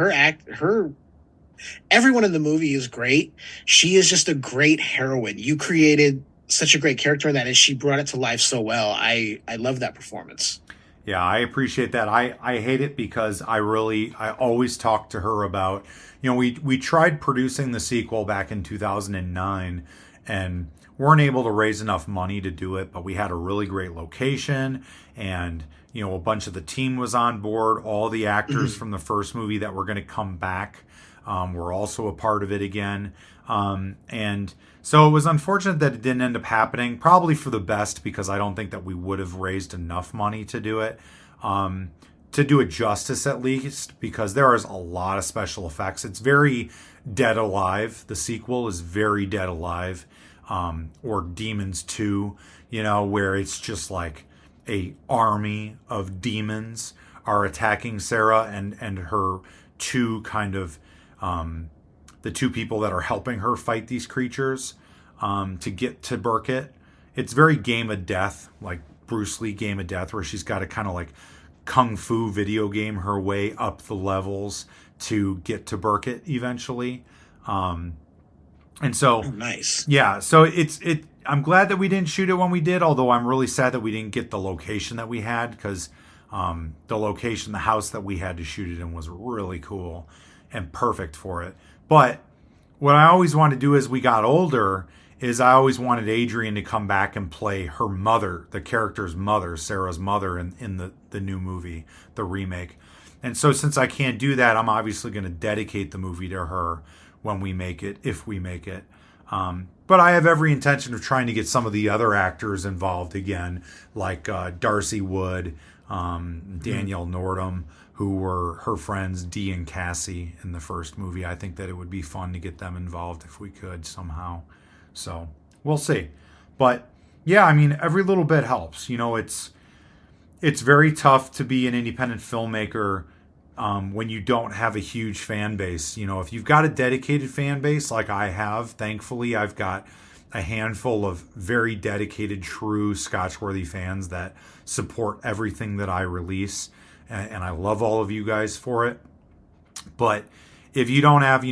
Speaker 7: everyone in the movie is great. She is just a great heroine. You created such a great character in that, and she brought it to life so well. I love that performance.
Speaker 8: Yeah, I appreciate that. I hate it because I always talk to her about, we tried producing the sequel back in 2009 and weren't able to raise enough money to do it, but we had a really great location, and a bunch of the team was on board. All the actors from the first movie that were going to come back were also a part of it again. And so it was unfortunate that it didn't end up happening, probably for the best, because I don't think that we would have raised enough money to do it justice, at least, because there is a lot of special effects. It's very Dead Alive. The sequel is very Dead Alive, or Demons 2, where it's just like a army of demons are attacking Sarah and her two kind of the two people that are helping her fight these creatures to get to Burkett. It's very Game of Death, like Bruce Lee Game of Death, where she's got to kind of like kung fu video game her way up the levels to get to Burkett eventually. And so,
Speaker 7: nice.
Speaker 8: Yeah, so I'm glad that we didn't shoot it when we did, although I'm really sad that we didn't get the location that we had, because the house that we had to shoot it in was really cool and perfect for it. But what I always wanted to do as we got older is I always wanted Adrian to come back and play her mother, the character's mother, Sarah's mother in the new movie, the remake. And so since I can't do that, I'm obviously going to dedicate the movie to her when we make it, if we make it. But I have every intention of trying to get some of the other actors involved again, like Darcy Wood, Danielle Nordum, who were her friends Dee and Cassie in the first movie. I think that it would be fun to get them involved if we could somehow. So we'll see. But yeah, I mean, every little bit helps. You know, it's very tough to be an independent filmmaker when you don't have a huge fan base. You know, if you've got a dedicated fan base like I have, thankfully, I've got a handful of very dedicated, true Scotchworthy fans that support everything that I release. And I love all of you guys for it. But if you don't have,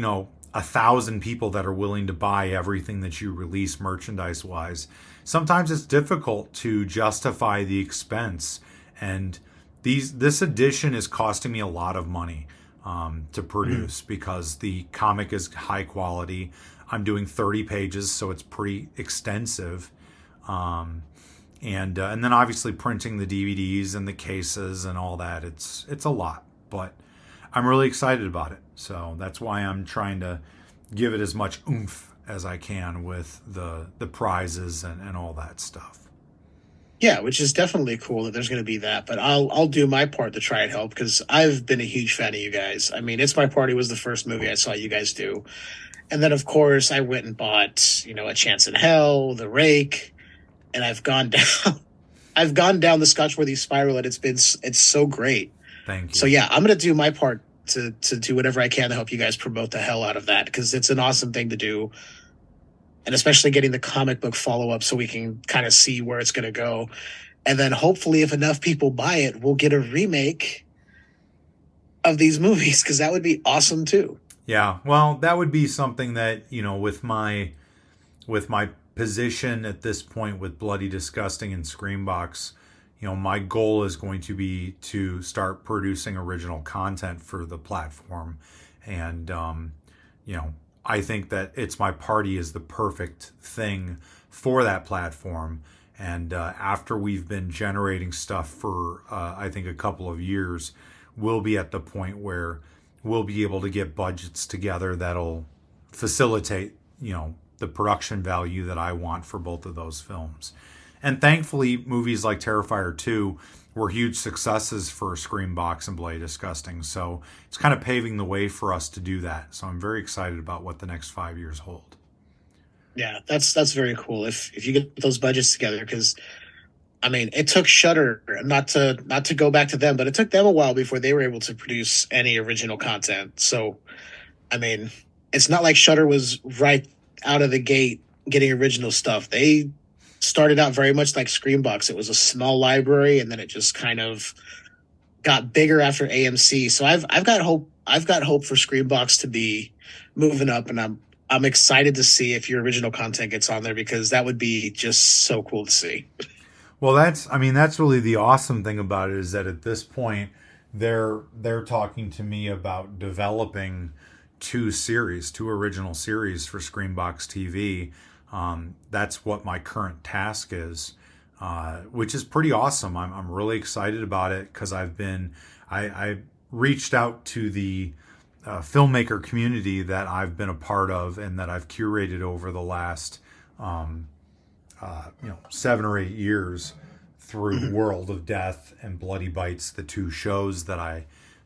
Speaker 8: 1,000 people that are willing to buy everything that you release merchandise wise, sometimes it's difficult to justify the expense. And this edition is costing me a lot of money to produce because the comic is high quality. I'm doing 30 pages, so it's pretty extensive. And then obviously printing the DVDs and the cases and all that, it's a lot, but I'm really excited about it. So that's why I'm trying to give it as much oomph as I can with the prizes and all that stuff.
Speaker 7: Yeah, which is definitely cool that there's going to be that, but I'll do my part to try and help because I've been a huge fan of you guys. I mean, It's My Party was the first movie I saw you guys do. And then, of course, I went and bought, A Chance in Hell, The Rake, and I've gone down the Scotchworthy spiral, and it's so great.
Speaker 8: Thank you.
Speaker 7: So yeah, I'm gonna do my part to do whatever I can to help you guys promote the hell out of that because it's an awesome thing to do, and especially getting the comic book follow up so we can kind of see where it's gonna go, and then hopefully if enough people buy it, we'll get a remake of these movies because that would be awesome too.
Speaker 8: Yeah, well, that would be something that with my position at this point with Bloody Disgusting and Screambox, my goal is going to be to start producing original content for the platform. And, I think that It's My Party is the perfect thing for that platform. And after we've been generating stuff for, I think, a couple of years, we'll be at the point where we'll be able to get budgets together that'll facilitate, the production value that I want for both of those films. And thankfully, movies like Terrifier 2 were huge successes for Screambox and Bloody Disgusting. So it's kind of paving the way for us to do that. So I'm very excited about what the next 5 years hold.
Speaker 7: Yeah, that's very cool. If you get those budgets together, because I mean, it took Shudder not to go back to them, but it took them a while before they were able to produce any original content. So, I mean, it's not like Shudder was right out of the gate getting original stuff. They started out very much like Screambox. It was a small library, and then it just kind of got bigger after AMC. So I've got hope. I've got hope for Screambox to be moving up, and I'm excited to see if your original content gets on there because that would be just so cool to see.
Speaker 8: Well, that's really the awesome thing about it is that at this point they're talking to me about developing two original series for Screambox TV. That's what my current task is, which is pretty awesome. I'm really excited about it because I reached out to the filmmaker community that I've been a part of and that I've curated over the last 7 or 8 years through World of Death and Bloody Bites, the two shows that I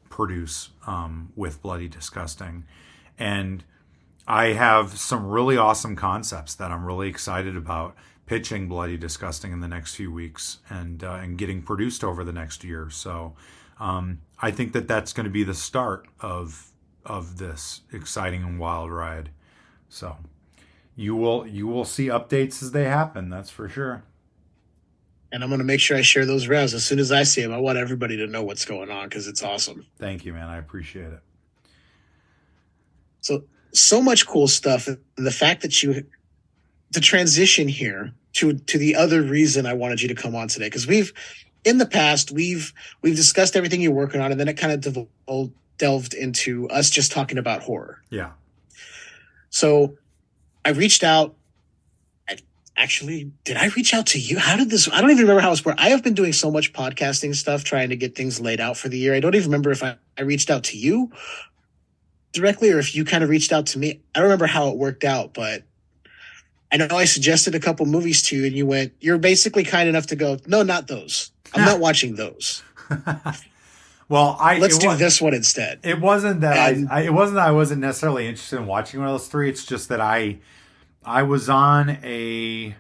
Speaker 8: produce with Bloody Disgusting. And I have some really awesome concepts that I'm really excited about pitching Bloody Disgusting in the next few weeks and getting produced over the next year. So I think that that's going to be the start of this exciting and wild ride. So you will see updates as they happen. That's for sure.
Speaker 7: And I'm going to make sure I share those rounds as soon as I see them. I want everybody to know what's going on because it's awesome.
Speaker 8: Thank you, man. I appreciate it.
Speaker 7: So much cool stuff. And the fact that the transition here to the other reason I wanted you to come on today, because in the past, we've discussed everything you're working on, and then it kind of delved into us just talking about horror.
Speaker 8: Yeah.
Speaker 7: So I reached out Actually, did I reach out to you? How did this? I don't even remember how it worked. I have been doing so much podcasting stuff trying to get things laid out for the year. I don't even remember if I reached out to you directly or if you kind of reached out to me. I don't remember how it worked out, but I know I suggested a couple movies to you and you went, you're basically kind enough to go, no, not those. I'm not watching those.
Speaker 8: Well,
Speaker 7: let's do this one instead.
Speaker 8: It wasn't that it wasn't that I wasn't necessarily interested in watching one of those three. It's just that I was on a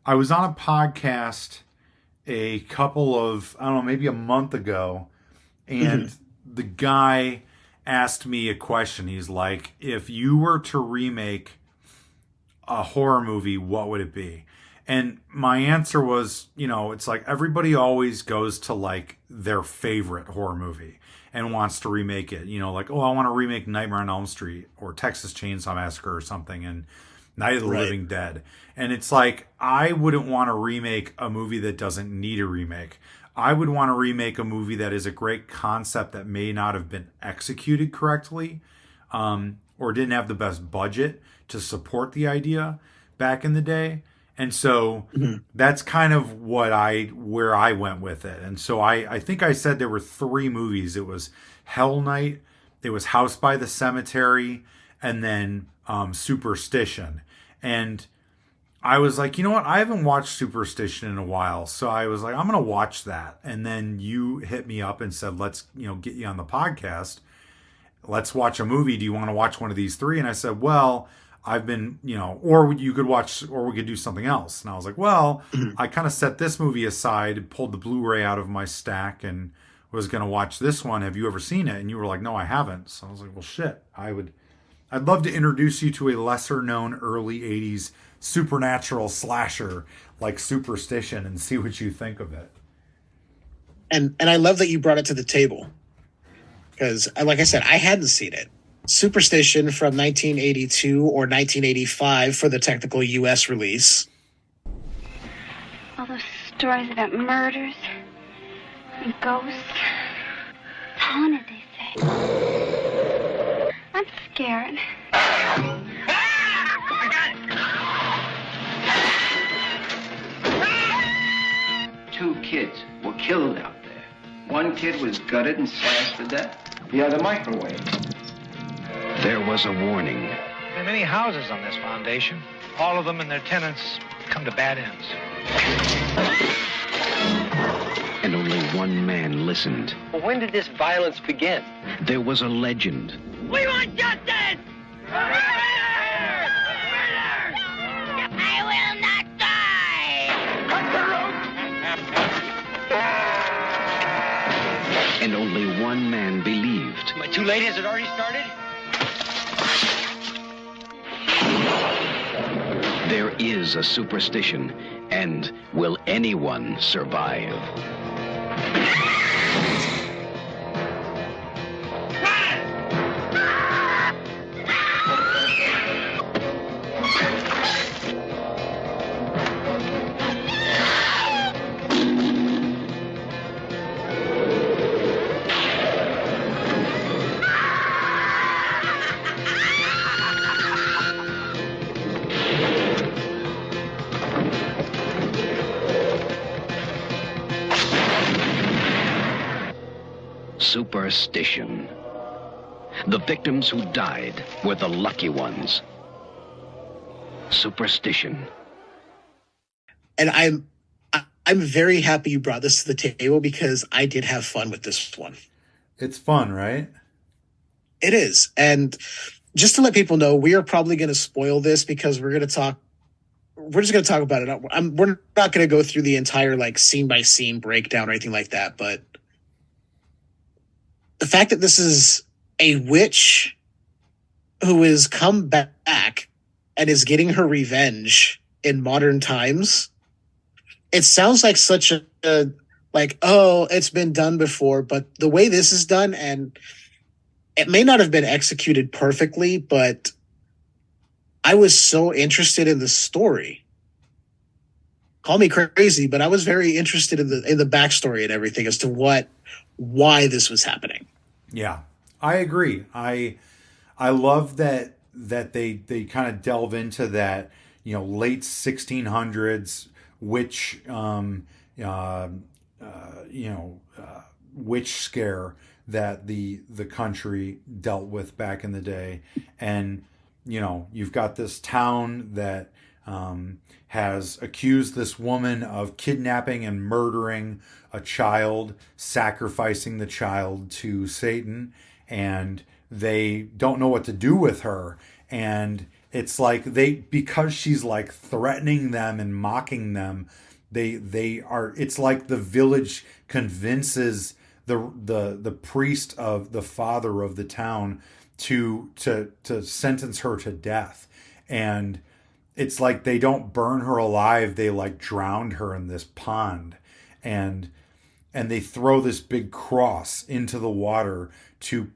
Speaker 8: podcast a couple of, I don't know, maybe a month ago, and the guy asked me a question. He's like, if you were to remake a horror movie, what would it be? And my answer was, it's like everybody always goes to like their favorite horror movie and wants to remake it. Like, oh, I want to remake Nightmare on Elm Street or Texas Chainsaw Massacre or something, and Night of the Living Dead. And it's like, I wouldn't want to remake a movie that doesn't need a remake. I would want to remake a movie that is a great concept that may not have been executed correctly, or didn't have the best budget to support the idea back in the day. And so that's kind of where I went with it. And so I think I said there were three movies. It was Hell Night, it was House by the Cemetery, and then Superstition. And I was like, you know what? I haven't watched Superstition in a while. So I was like, I'm going to watch that. And then you hit me up and said, let's, get you on the podcast. Let's watch a movie. Do you want to watch one of these three? And I said, well, I've been, or you could watch, or we could do something else. And I was like, well, I kind of set this movie aside, pulled the Blu-ray out of my stack and was going to watch this one. Have you ever seen it? And you were like, no, I haven't. So I was like, well, shit, I'd love to introduce you to a lesser known early 80s supernatural slasher like Superstition and see what you think of it.
Speaker 7: And I love that you brought it to the table because, like I said, I hadn't seen it. Superstition from 1982 or 1985 for the technical U.S. release.
Speaker 5: All those stories about murders and ghosts. It's haunted, they say. I'm scared.
Speaker 9: Two kids were killed out there. One kid was gutted and slashed to death. The other microwaved.
Speaker 2: There was a warning.
Speaker 10: There are many houses on this foundation. All of them and their tenants come to bad ends.
Speaker 2: And only one man listened.
Speaker 4: Well, when did this violence begin?
Speaker 2: There was a legend.
Speaker 6: We want justice!
Speaker 5: I will not die!
Speaker 2: And only one man believed.
Speaker 10: Am I too late? Has it already started?
Speaker 2: There is a superstition, and will anyone survive? Superstition. The victims who died were the lucky ones. Superstition.
Speaker 7: And I'm very happy you brought this to the table because I did have fun with this one.
Speaker 8: It's fun, right?
Speaker 7: It is. And just to let people know, we are probably going to spoil this because we're just going to talk about it. We're not going to go through the entire like scene by scene breakdown or anything like that. But the fact that this is a witch who has come back and is getting her revenge in modern times, it sounds like such a like, oh, it's been done before. But the way this is done, and it may not have been executed perfectly, but I was so interested in the story. Call me crazy, but I was very interested in the backstory and everything as to why this was happening.
Speaker 8: Yeah, I agree. I love that they kind of delve into that, late 1600s witch, witch scare that the country dealt with back in the day. And, you've got this town that has accused this woman of kidnapping and murdering a child, sacrificing the child to Satan, and they don't know what to do with her. And it's like because she's like threatening them and mocking them, it's like the village convinces the priest of the father of the town to sentence her to death. And it's like they don't burn her alive, they like drowned her in this pond, and they throw this big cross into the water to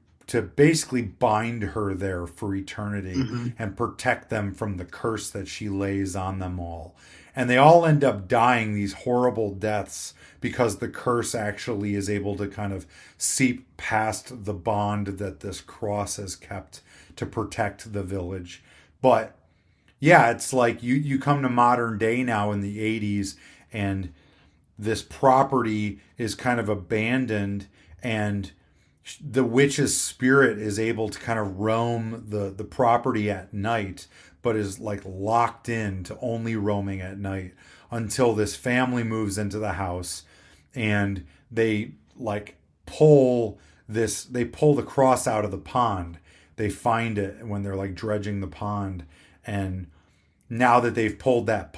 Speaker 8: basically bind her there for eternity and protect them from the curse that she lays on them all. And they all end up dying these horrible deaths because the curse actually is able to kind of seep past the bond that this cross has kept to protect the village. But yeah, it's like you come to modern day now in the 80s, and this property is kind of abandoned, and the witch's spirit is able to kind of roam the property at night, but is like locked in to only roaming at night until this family moves into the house, and they like pull the cross out of the pond. They find it when they're like dredging the pond, and now that they've pulled that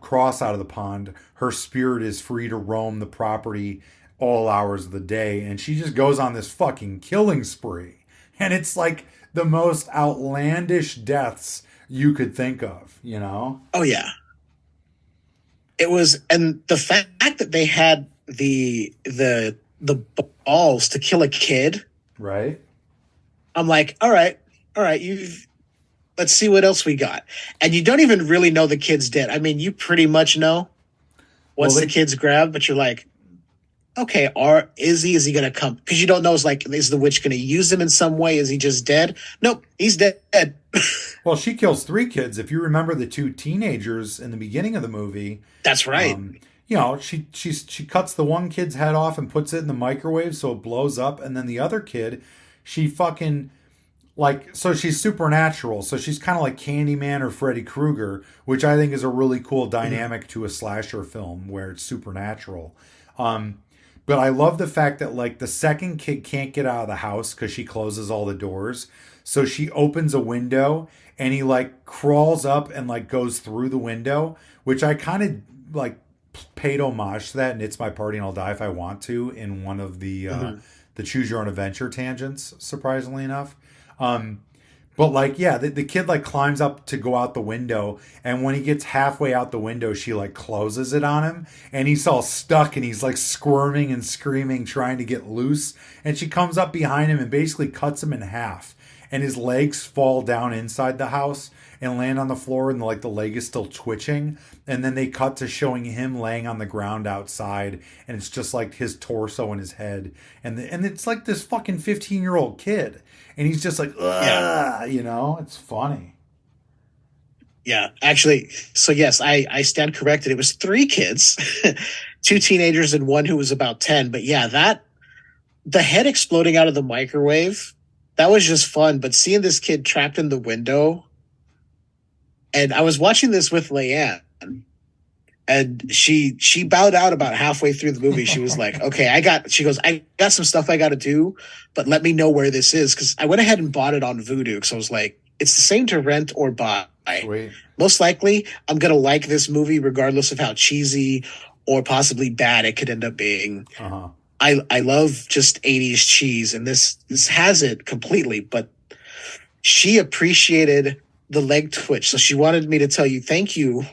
Speaker 8: cross out of the pond, her spirit is free to roam the property all hours of the day, and she just goes on this fucking killing spree. And it's like the most outlandish deaths you could think of,
Speaker 7: Oh yeah. It was, and the fact that they had the balls to kill a kid,
Speaker 8: right?
Speaker 7: I'm like, all right, let's see what else we got. And you don't even really know the kid's dead. I mean, you pretty much know once the kid's grabbed, but you're like, okay, is he going to come? Because you don't know, is the witch going to use him in some way? Is he just dead? Nope, he's dead.
Speaker 8: Well, she kills 3 kids. If you remember the 2 teenagers in the beginning of the movie.
Speaker 7: That's right.
Speaker 8: She cuts the one kid's head off and puts it in the microwave so it blows up. And then the other kid, she fucking, so she's supernatural. So she's kind of like Candyman or Freddy Krueger, which I think is a really cool dynamic to a slasher film where it's supernatural. But I love the fact that the second kid can't get out of the house because she closes all the doors. So she opens a window and he crawls up and goes through the window, which I kind of paid homage to that. And It's My Party and I'll Die If I Want To in one of the Choose Your Own Adventure tangents, surprisingly enough. But the kid climbs up to go out the window, and when he gets halfway out the window, she closes it on him, and he's all stuck, and he's squirming and screaming, trying to get loose. And she comes up behind him and basically cuts him in half, and his legs fall down inside the house and land on the floor, and the leg is still twitching. And then they cut to showing him laying on the ground outside, and it's just his torso and his head, and it's this fucking 15-year-old kid. And he's just ugh, yeah. It's funny.
Speaker 7: Yeah, actually, so yes, I stand corrected. It was 3 kids, 2 teenagers and 1 who was about 10. But yeah, the head exploding out of the microwave, that was just fun. But seeing this kid trapped in the window, and I was watching this with Leanne, and she bowed out about halfway through the movie. She was like, okay, I got some stuff I got to do, but let me know where this is. Cause I went ahead and bought it on Vudu. Cause I was like, it's the same to rent or buy.
Speaker 8: Sweet.
Speaker 7: Most likely I'm going to like this movie regardless of how cheesy or possibly bad it could end up being.
Speaker 8: Uh-huh.
Speaker 7: I love just 80s cheese, and this has it completely, but she appreciated the leg twitch. So she wanted me to tell you, thank you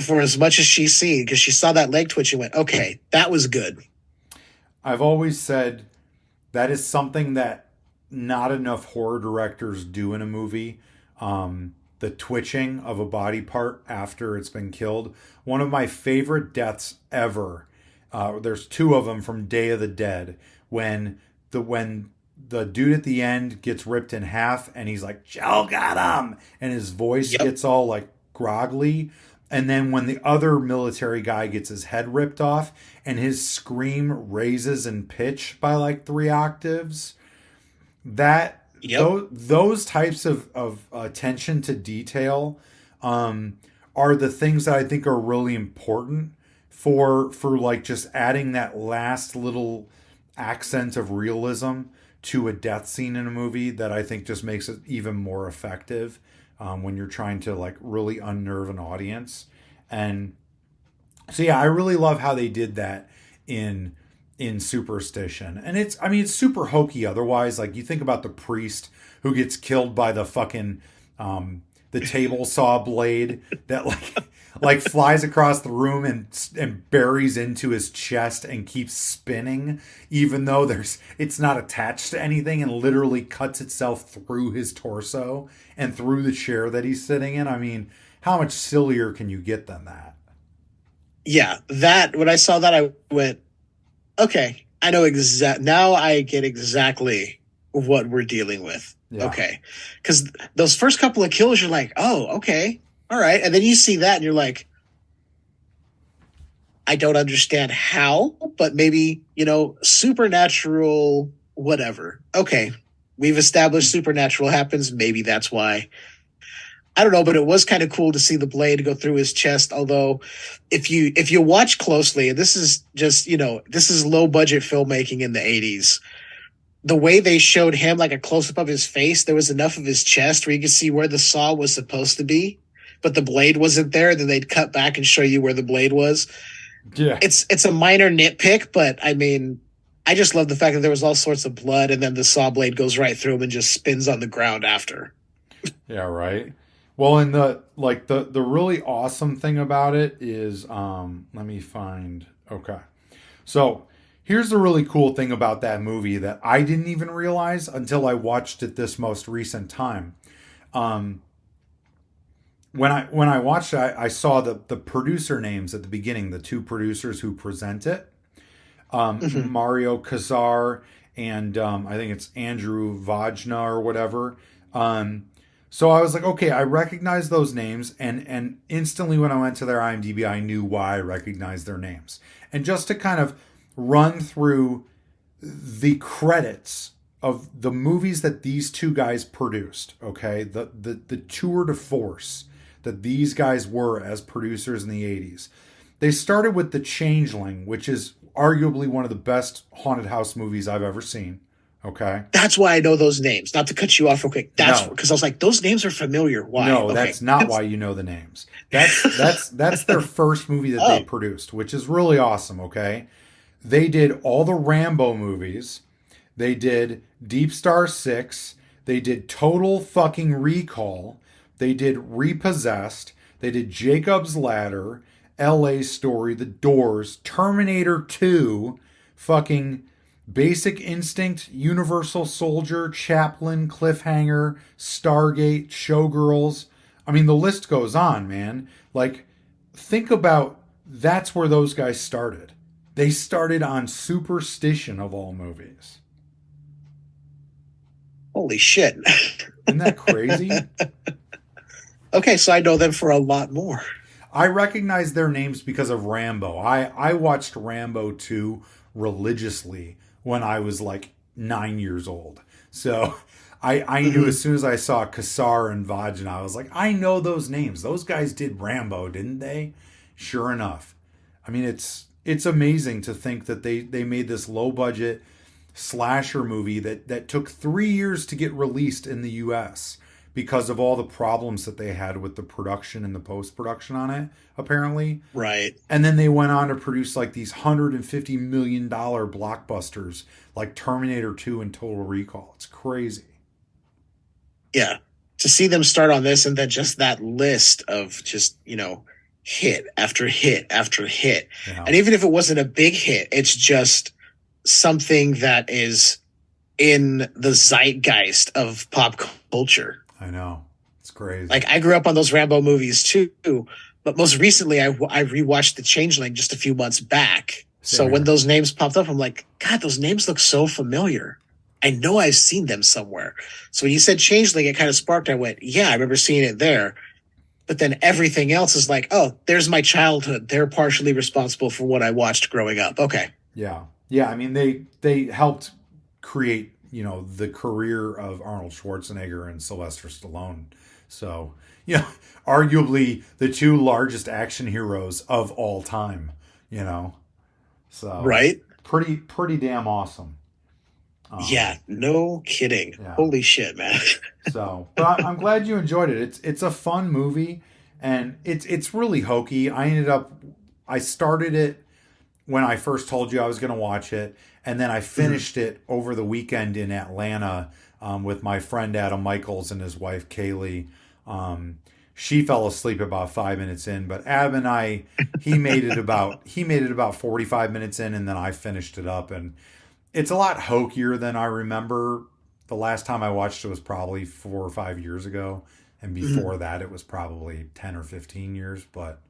Speaker 7: for as much as she's seen, because she saw that leg twitch and went, okay, that was good.
Speaker 8: I've always said that is something that not enough horror directors do in a movie. The twitching of a body part after it's been killed. One of my favorite deaths ever. There's 2 of them from Day of the Dead, when the dude at the end gets ripped in half and he's like, Joe got him, and his voice gets all groggly. And then when the other military guy gets his head ripped off and his scream raises in pitch by like 3 octaves, those types of attention to detail are the things that I think are really important for like just adding that last little accent of realism to a death scene in a movie that I think just makes it even more effective when you're trying to like really unnerve an audience. And so yeah, I really love how they did that in Superstition. And it's super hokey otherwise. Like you think about the priest who gets killed by the fucking the table saw blade that like flies across the room and buries into his chest and keeps spinning, even though it's not attached to anything, and literally cuts itself through his torso and through the chair that he's sitting in. I mean, how much sillier can you get than that?
Speaker 7: Yeah, when I saw that, I went, okay, I know now I get exactly what we're dealing with. Yeah. Okay. Because those first couple of kills, you're like, oh, okay. All right. And then you see that and you're like, I don't understand how, but maybe, supernatural, whatever. Okay. We've established supernatural happens. Maybe that's why. I don't know, but it was kind of cool to see the blade go through his chest. Although if you watch closely, and this is just, this is low budget filmmaking in the 80s. The way they showed him, like a close-up of his face, there was enough of his chest where you could see where the saw was supposed to be, but the blade wasn't there. Then they'd cut back and show you where the blade was. Yeah. It's a minor nitpick, but I mean, I just love the fact that there was all sorts of blood, and then the saw blade goes right through him and just spins on the ground after.
Speaker 8: Yeah, right. Well, and the really awesome thing about it is, let me find, okay. So here's the really cool thing about that movie that I didn't even realize until I watched it this most recent time. When I watched it, I saw the producer names at the beginning, the 2 producers who present it, Mario Kazar and I think it's Andrew Vajna or whatever. So I was like, okay, I recognize those names, and instantly when I went to their IMDb, I knew why I recognized their names. And just to kind of run through the credits of the movies that these 2 guys produced, okay? The tour de force that these guys were as producers in the 80s. They started with The Changeling, which is arguably one of the best haunted house movies I've ever seen. Okay.
Speaker 7: That's why I know those names. Not to cut you off real quick. That's because I was like, those names are familiar. Why?
Speaker 8: No, okay. That's not why you know the names. That's their first movie that they produced, which is really awesome. Okay. They did all the Rambo movies. They did Deep Star 6. They did Total fucking Recall. They did Repossessed. They did Jacob's Ladder, LA Story, The Doors, Terminator 2, fucking Basic Instinct, Universal Soldier, Chaplin, Cliffhanger, Stargate, Showgirls. I mean, the list goes on, man. Like, think about that's where those guys started. They started on Superstition of all movies.
Speaker 7: Holy shit.
Speaker 8: Isn't that crazy?
Speaker 7: Okay, so I know them for a lot more.
Speaker 8: I recognize their names because of Rambo. I watched Rambo 2 religiously when I was like 9 years old. So I knew as soon as I saw Kassar and Vajna, I was like, I know those names. Those guys did Rambo, didn't they? Sure enough. I mean, it's amazing to think that they made this low budget slasher movie that took 3 years to get released in the US because of all the problems that they had with the production and the post-production on it, apparently.
Speaker 7: Right.
Speaker 8: And then they went on to produce like these $150 million blockbusters like Terminator 2 and Total Recall. It's crazy.
Speaker 7: Yeah. To see them start on this and then just that list of just, hit after hit after hit. Yeah. And even if it wasn't a big hit, it's just something that is in the zeitgeist of pop culture.
Speaker 8: I know. It's crazy.
Speaker 7: Like, I grew up on those Rambo movies too, but most recently I rewatched The Changeling just a few months back. So when those names popped up, I'm like, God, those names look so familiar. I know I've seen them somewhere. So when you said Changeling, it kind of sparked. I went, yeah, I remember seeing it there. but then everything else is like, oh, there's my childhood. They're partially responsible for what I watched growing up. Okay.
Speaker 8: Yeah. I mean, they helped create, the career of Arnold Schwarzenegger and Sylvester Stallone. So, arguably the two largest action heroes of all time. So
Speaker 7: right.
Speaker 8: Pretty damn awesome.
Speaker 7: Yeah, no kidding. Yeah. Holy shit, man.
Speaker 8: So, but I'm glad you enjoyed it. It's a fun movie, and it's really hokey. I started it when I first told you I was going to watch it, and then I finished it over the weekend in Atlanta with my friend Adam Michaels and his wife Kaylee. She fell asleep about 5 minutes in, but Ab and I, he made it about 45 minutes in, and then I finished it up, and it's a lot hokier than I remember. The last time I watched it was probably 4 or 5 years ago, and before that it was probably 10 or 15 years, but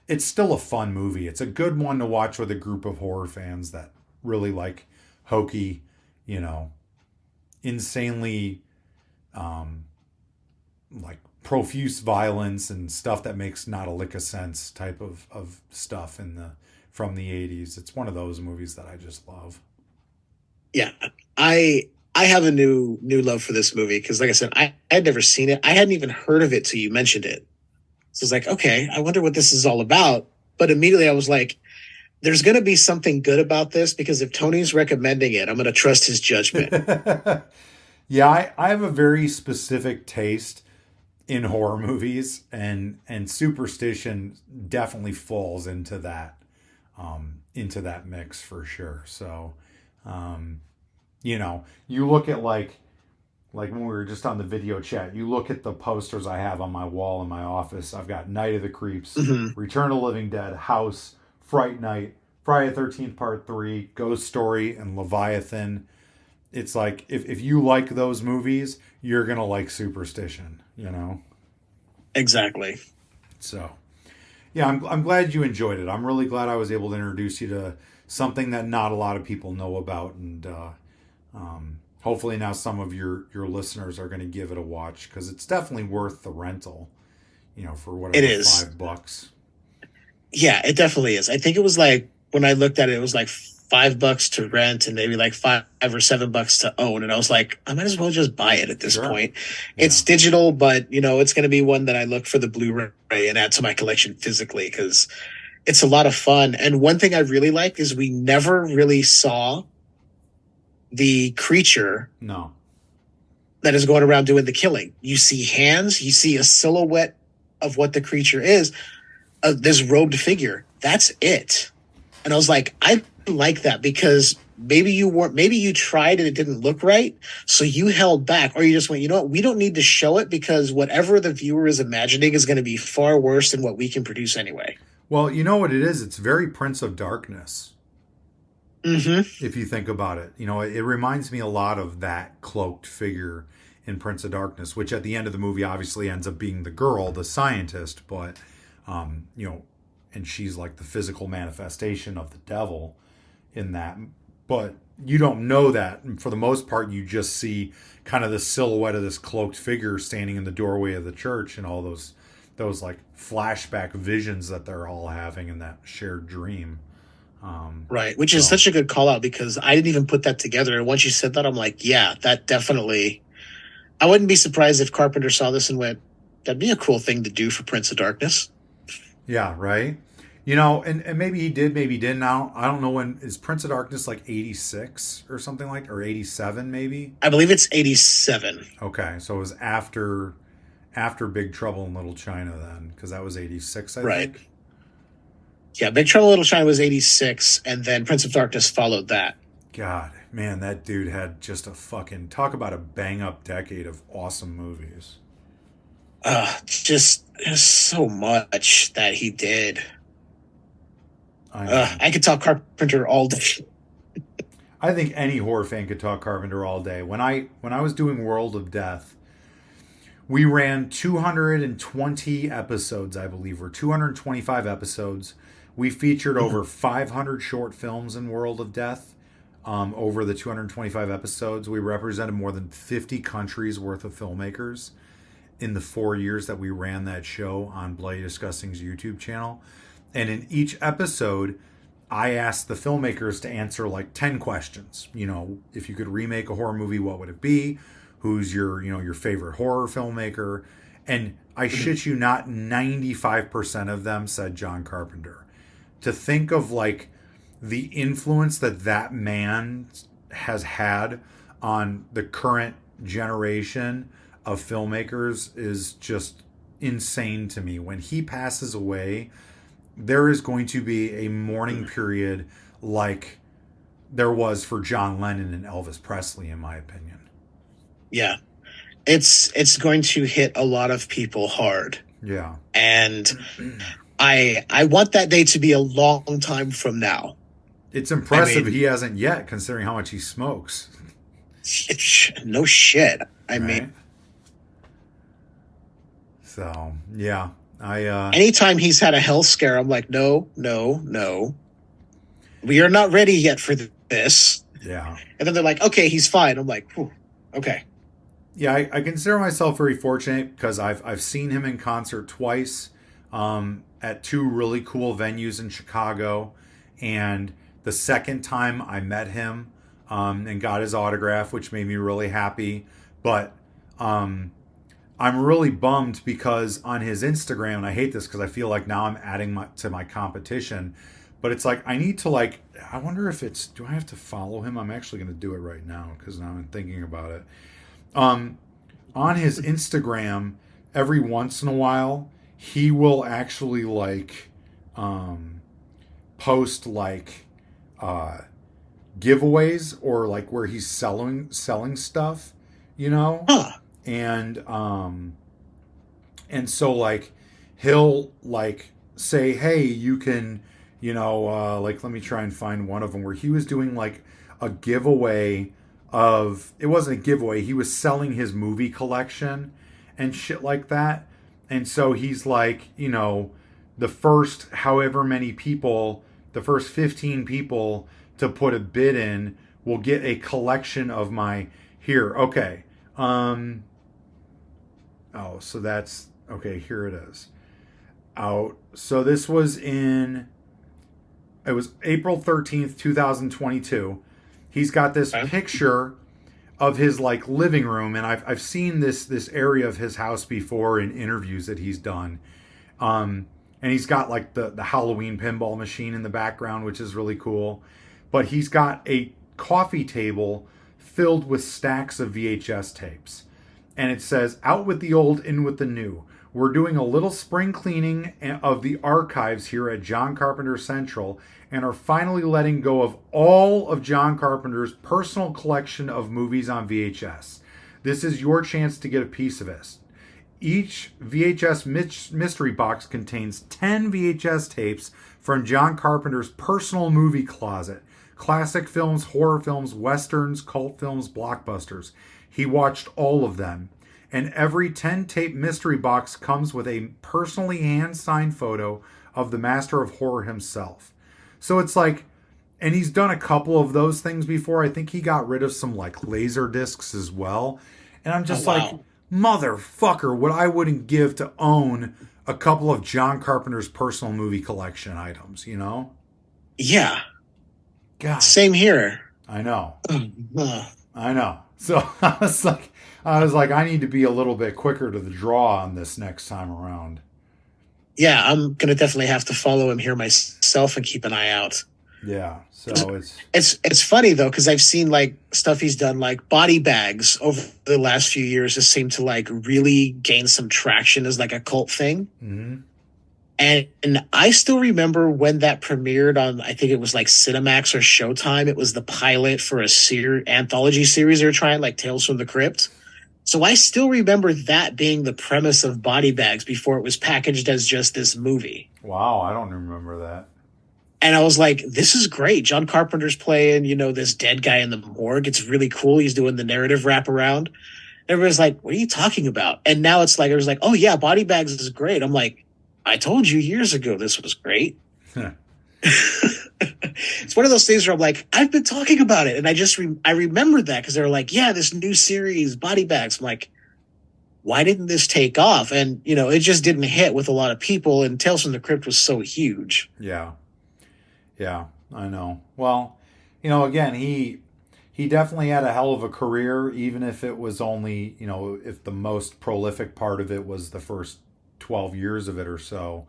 Speaker 8: it's still a fun movie. It's a good one to watch with a group of horror fans that really like hokey, insanely like profuse violence and stuff that makes not a lick of sense type of stuff from the 80s. It's one of those movies that I just love.
Speaker 7: Yeah, I have a new love for this movie because, like I said, I had never seen it. I hadn't even heard of it till you mentioned it. So I was like, okay, I wonder what this is all about. But immediately I was like, there's going to be something good about this because if Tony's recommending it, I'm going to trust his judgment.
Speaker 8: Yeah, I have a very specific taste in horror movies, and Superstition definitely falls into that mix for sure. So, you look at like when we were just on the video chat, you look at the posters I have on my wall in my office. I've got Night of the Creeps, Return of the Living Dead, House, Fright Night, Friday the 13th Part 3, Ghost Story, and Leviathan. It's like, if you like those movies, you're going to like Superstition,
Speaker 7: Exactly.
Speaker 8: So, yeah, I'm glad you enjoyed it. I'm really glad I was able to introduce you to something that not a lot of people know about, and hopefully now some of your listeners are going to give it a watch because it's definitely worth the rental, for whatever,
Speaker 7: it is.
Speaker 8: $5.
Speaker 7: Yeah, it definitely is. I think it was like, when I looked at it, it was like $5 to rent and maybe like $5 or $7 to own. And I was like, I might as well just buy it at this point. Yeah. It's digital, but it's going to be one that I look for the Blu-ray and add to my collection physically because it's a lot of fun. And one thing I really like is we never really saw the creature that is going around doing the killing. You see hands, you see a silhouette of what the creature is, this robed figure. That's it. And I was like, I like that because maybe you tried and it didn't look right, so you held back, or you just went, you know what, we don't need to show it because whatever the viewer is imagining is going to be far worse than what we can produce anyway.
Speaker 8: Well, you know what it is? It's very Prince of Darkness.
Speaker 7: Mm-hmm.
Speaker 8: If you think about it, it reminds me a lot of that cloaked figure in Prince of Darkness, which at the end of the movie obviously ends up being the girl, the scientist, but and she's like the physical manifestation of the devil in that. But you don't know that. And for the most part, you just see kind of the silhouette of this cloaked figure standing in the doorway of the church and all those like flashback visions that they're all having in that shared dream.
Speaker 7: Right, which is such a good call out because I didn't even put that together. And once you said that, I'm like, yeah, that definitely. I wouldn't be surprised if Carpenter saw this and went, that'd be a cool thing to do for Prince of Darkness.
Speaker 8: Yeah, right. And maybe he did, maybe he didn't. Now, I don't know when is Prince of Darkness, like 86 or something or 87 maybe?
Speaker 7: I believe it's 87.
Speaker 8: Okay, so it was after Big Trouble in Little China then, because that was 86, I think.
Speaker 7: Yeah, Big Trouble in Little China was 86, and then Prince of Darkness followed that.
Speaker 8: God, man, that dude had just a fucking, talk about a bang-up decade of awesome movies.
Speaker 7: Just so much that he did. I could talk Carpenter all day.
Speaker 8: I think any horror fan could talk Carpenter all day. When I was doing World of Death, we ran 220 episodes, I believe, or 225 episodes. We featured over 500 short films in World of Death. Over the 225 episodes, we represented more than 50 countries worth of filmmakers. in the 4 years that we ran that show on Bloody Disgusting's YouTube channel. And in each episode, I asked the filmmakers to answer like 10 questions. You know, if you could remake a horror movie, what would it be? Who's your, you know, your favorite horror filmmaker? And I shit you not, 95% of them said John Carpenter. To think of like the influence that man has had on the current generation of filmmakers is just insane to me. When he passes away, there is going to be a mourning period like there was for John Lennon and Elvis Presley, in my opinion.
Speaker 7: Yeah. It's going to hit a lot of people hard.
Speaker 8: Yeah.
Speaker 7: And I want that day to be a long time from now.
Speaker 8: It's impressive he hasn't yet, considering how much he smokes.
Speaker 7: No shit. I mean,
Speaker 8: so yeah,
Speaker 7: anytime he's had a health scare, I'm like, no, we are not ready yet for this.
Speaker 8: Yeah.
Speaker 7: And then they're like, okay, he's fine. I'm like, whew, okay.
Speaker 8: Yeah, I consider myself very fortunate because I've seen him in concert twice at two really cool venues in Chicago, and the second time I met him and got his autograph, which made me really happy. But I'm really bummed because on his Instagram, and I hate this because I feel like now I'm adding to my competition, but it's like I need to I wonder if do I have to follow him? I'm actually going to do it right now because now I'm thinking about it. On his Instagram, every once in a while, he will actually post giveaways or where he's selling stuff, you know?
Speaker 7: Huh.
Speaker 8: And so he'll say, hey, you can, let me try and find one of them where he was doing a giveaway of, it wasn't a giveaway, he was selling his movie collection and shit like that. And so he's the first however many people, the first 15 people to put a bid in will get a collection of my, here, okay. So that's, okay, here it is. Out. So this was it was April 13th, 2022. He's got this picture of his living room, and I've seen this area of his house before in interviews that he's done. And he's got the Halloween pinball machine in the background, which is really cool. But he's got a coffee table filled with stacks of VHS tapes. And it says, out with the old, in with the new. We're doing a little spring cleaning of the archives here at John Carpenter Central and are finally letting go of all of John Carpenter's personal collection of movies on VHS. This is your chance to get a piece of it. Each VHS mystery box contains 10 VHS tapes from John Carpenter's personal movie closet. Classic films, horror films, westerns, cult films, blockbusters. He watched all of them. And every 10-tape mystery box comes with a personally hand-signed photo of the master of horror himself. So it's and he's done a couple of those things before. I think he got rid of some laser discs as well. And I'm just motherfucker, what I wouldn't give to own a couple of John Carpenter's personal movie collection items, you know?
Speaker 7: Yeah.
Speaker 8: God.
Speaker 7: Same here.
Speaker 8: I know. I know. So I was I need to be a little bit quicker to the draw on this next time around.
Speaker 7: Yeah, I'm gonna definitely have to follow him here myself and keep an eye out.
Speaker 8: Yeah, so
Speaker 7: it's funny though because I've seen stuff he's done body bags over the last few years has seemed to really gain some traction as a cult thing.
Speaker 8: Mm-hmm.
Speaker 7: And I still remember when that premiered on, I think it was Cinemax or Showtime. It was the pilot for a anthology series they were trying, Tales from the Crypt. So I still remember that being the premise of Body Bags before it was packaged as just this movie.
Speaker 8: Wow, I don't remember that.
Speaker 7: And I was like, this is great. John Carpenter's playing, this dead guy in the morgue. It's really cool. He's doing the narrative wraparound. Everybody's like, what are you talking about? And now it's it was oh yeah, Body Bags is great. I'm like, I told you years ago this was great. It's one of those things where I'm like, I've been talking about it. And I remember that because they were like, yeah, this new series, Body Bags. I'm like, why didn't this take off? And, it just didn't hit with a lot of people, and Tales from the Crypt was so huge.
Speaker 8: Yeah. Yeah, I know. Well, again, he definitely had a hell of a career, even if it was only, if the most prolific part of it was the first 12 years of it or so.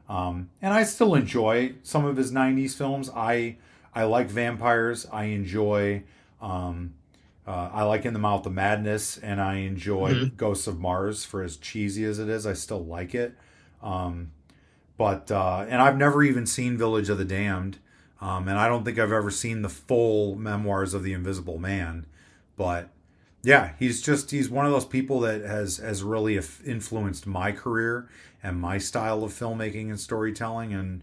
Speaker 8: And I still enjoy some of his 90s films. I like vampires. I enjoy, I like In the Mouth of Madness, and I enjoy Ghosts of Mars for as cheesy as it is. I still like it. But and I've never even seen Village of the Damned. And I don't think I've ever seen the full memoirs of the Invisible Man. But yeah, he's one of those people that has really influenced my career and my style of filmmaking and storytelling. And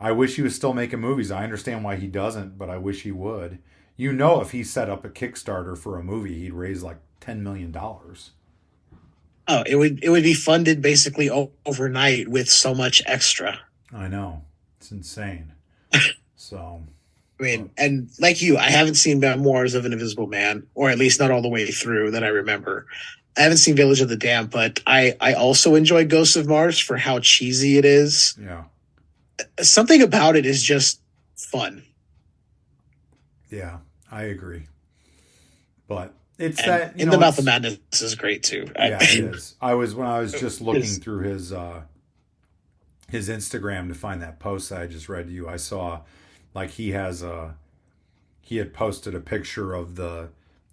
Speaker 8: I wish he was still making movies. I understand why he doesn't, but I wish he would. If he set up a Kickstarter for a movie, he'd raise like $10 million.
Speaker 7: Oh, it would be funded basically overnight with so much extra.
Speaker 8: I know. It's insane. So,
Speaker 7: I mean, and like you, I haven't seen Memoirs of an Invisible Man, or at least not all the way through that I remember. I haven't seen Village of the Damned, but I also enjoy Ghosts of Mars for how cheesy it is.
Speaker 8: Yeah.
Speaker 7: Something about it is just fun.
Speaker 8: Yeah, I agree. But it's
Speaker 7: and
Speaker 8: that
Speaker 7: In the Mouth of Madness is great too.
Speaker 8: Yeah, it is. When I was just looking through his Instagram to find that post that I just read to you, I saw like he had posted a picture of the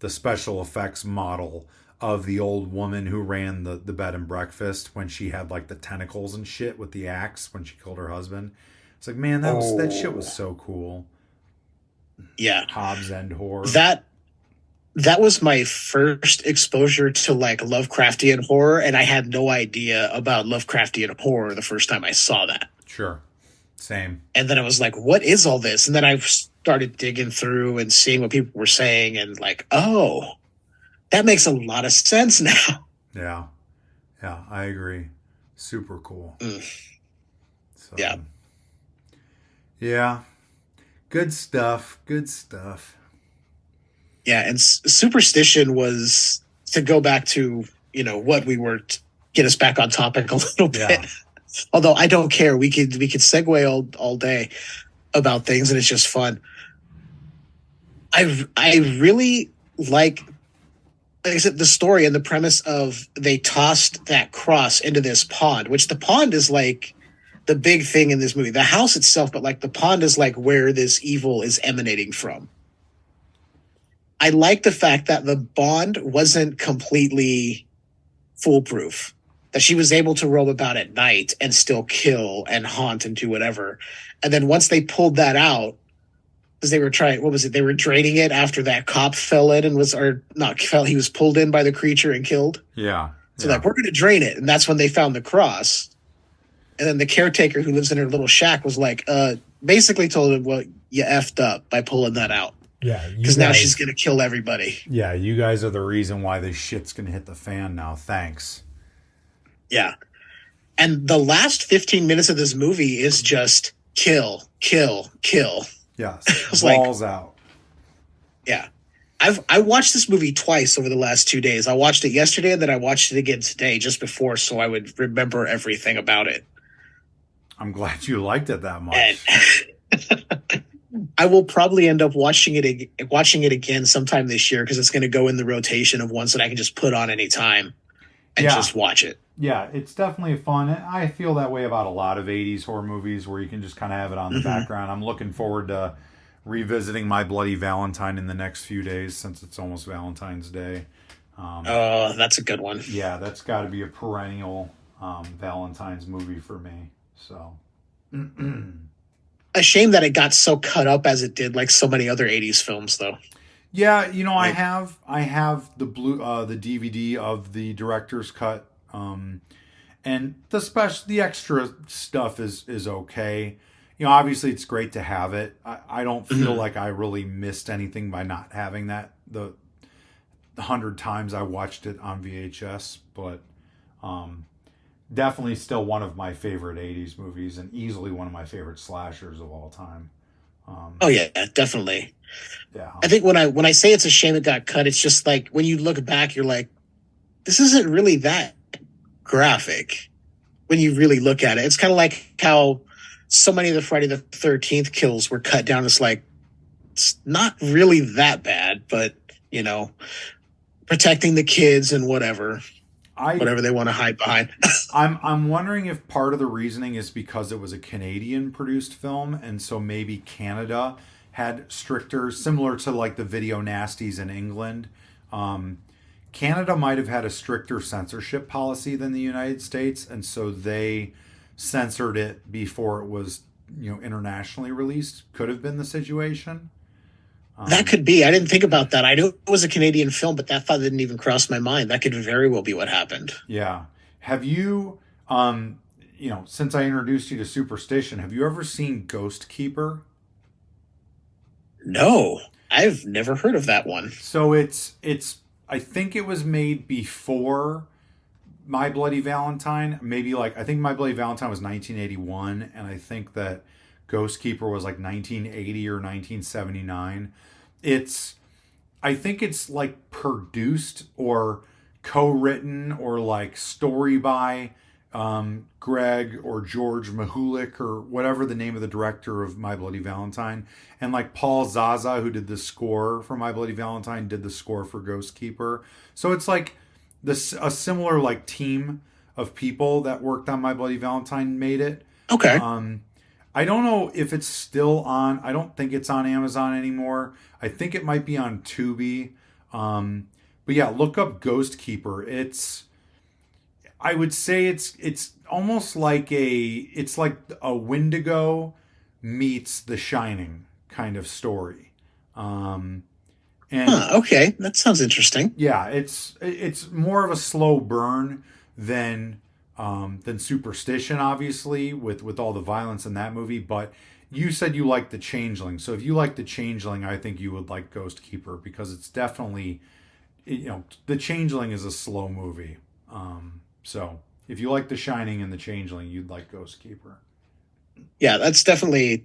Speaker 8: special effects model of the old woman who ran the bed and breakfast when she had like the tentacles and shit with the axe when she killed her husband. It's like, man, that shit was so cool.
Speaker 7: Yeah.
Speaker 8: Hobbs End horror.
Speaker 7: That was my first exposure to like Lovecraftian horror, and I had no idea about Lovecraftian horror the first time I saw that.
Speaker 8: Sure. Same.
Speaker 7: And then I was like, what is all this? And then I started digging through and seeing what people were saying, and like, oh, that makes a lot of sense now.
Speaker 8: Yeah. Yeah, I agree. Super cool. So,
Speaker 7: yeah.
Speaker 8: Yeah. Good stuff. Good stuff.
Speaker 7: Yeah, and Superstition was, to go back to, what we were, get us back on topic a little bit.
Speaker 8: Yeah.
Speaker 7: Although I don't care. We could segue all day about things, and it's just fun. I really like I said, the story and the premise of they tossed that cross into this pond, which the pond is like the big thing in this movie. The house itself, but like the pond is like where this evil is emanating from. I like the fact that the bond wasn't completely foolproof, that she was able to roam about at night and still kill and haunt and do whatever. And then once they pulled that out, because they were trying, what was it? They were draining it after that cop fell in and he was pulled in by the creature and killed.
Speaker 8: Yeah.
Speaker 7: So like, we're going to drain it. And that's when they found the cross. And then the caretaker who lives in her little shack was like, basically told him, well, you effed up by pulling that out.
Speaker 8: Yeah.
Speaker 7: Because now she's going to kill everybody.
Speaker 8: Yeah. You guys are the reason why this shit's going to hit the fan now. Thanks.
Speaker 7: Yeah. And the last 15 minutes of this movie is just kill, kill, kill.
Speaker 8: Yes. Balls out.
Speaker 7: Yeah. I watched this movie twice over the last 2 days. I watched it yesterday and then I watched it again today just before so I would remember everything about it.
Speaker 8: I'm glad you liked it that much.
Speaker 7: I will probably end up watching it again sometime this year because it's going to go in the rotation of ones that I can just put on any time and just watch it.
Speaker 8: Yeah, it's definitely fun. I feel that way about a lot of 80s horror movies where you can just kind of have it on the background. I'm looking forward to revisiting My Bloody Valentine in the next few days since it's almost Valentine's Day.
Speaker 7: That's a good one.
Speaker 8: Yeah, that's got to be a perennial Valentine's movie for me. So,
Speaker 7: a shame that it got so cut up as it did, like so many other 80s films, though.
Speaker 8: Yeah, you know, I have the the DVD of the director's cut. And the extra stuff is okay. You know, obviously it's great to have it. I don't feel like I really missed anything by not having that the 100 times I watched it on VHS, but definitely still one of my favorite 80s movies and easily one of my favorite slashers of all time.
Speaker 7: Oh yeah, definitely.
Speaker 8: Yeah.
Speaker 7: I think when I say it's a shame it got cut, it's just like when you look back, you're like, this isn't really that graphic. When you really look at it, it's kind of like how so many of the Friday the 13th kills were cut down. It's like, it's not really that bad, but you know, protecting the kids and whatever they want to hide behind.
Speaker 8: I'm wondering if part of the reasoning is because it was a Canadian produced film, and so maybe Canada had stricter, similar to like the video nasties in England. Canada might have had a stricter censorship policy than the United States, and so they censored it before it was, internationally released. Could have been the situation.
Speaker 7: That could be. I didn't think about that. I knew it was a Canadian film, but that thought didn't even cross my mind. That could very well be what happened.
Speaker 8: Yeah. Have you, since I introduced you to Superstition, have you ever seen Ghost Keeper?
Speaker 7: No, I've never heard of that one.
Speaker 8: So it's I think it was made before My Bloody Valentine. Maybe I think My Bloody Valentine was 1981, and I think that Ghost Keeper was 1980 or 1979. I think it's produced or co-written or story by Greg or George Mahulik or whatever the name of the director of My Bloody Valentine, and Paul Zaza, who did the score for My Bloody Valentine, did the score for Ghost Keeper. So it's a similar team of people that worked on My Bloody Valentine made it.
Speaker 7: Okay.
Speaker 8: I don't know if it's still on. I don't think it's on Amazon anymore. I think it might be on Tubi. But yeah, look up Ghost Keeper. I would say it's almost like a Wendigo meets The Shining kind of story.
Speaker 7: Okay, that sounds interesting.
Speaker 8: Yeah, it's more of a slow burn than Superstition, obviously, with all the violence in that movie. But you said you liked The Changeling, so if you like The Changeling, I think you would like Ghost Keeper, because it's definitely, The Changeling is a slow movie. So if you like The Shining and The Changeling, you'd like Ghost Keeper.
Speaker 7: Yeah, that's definitely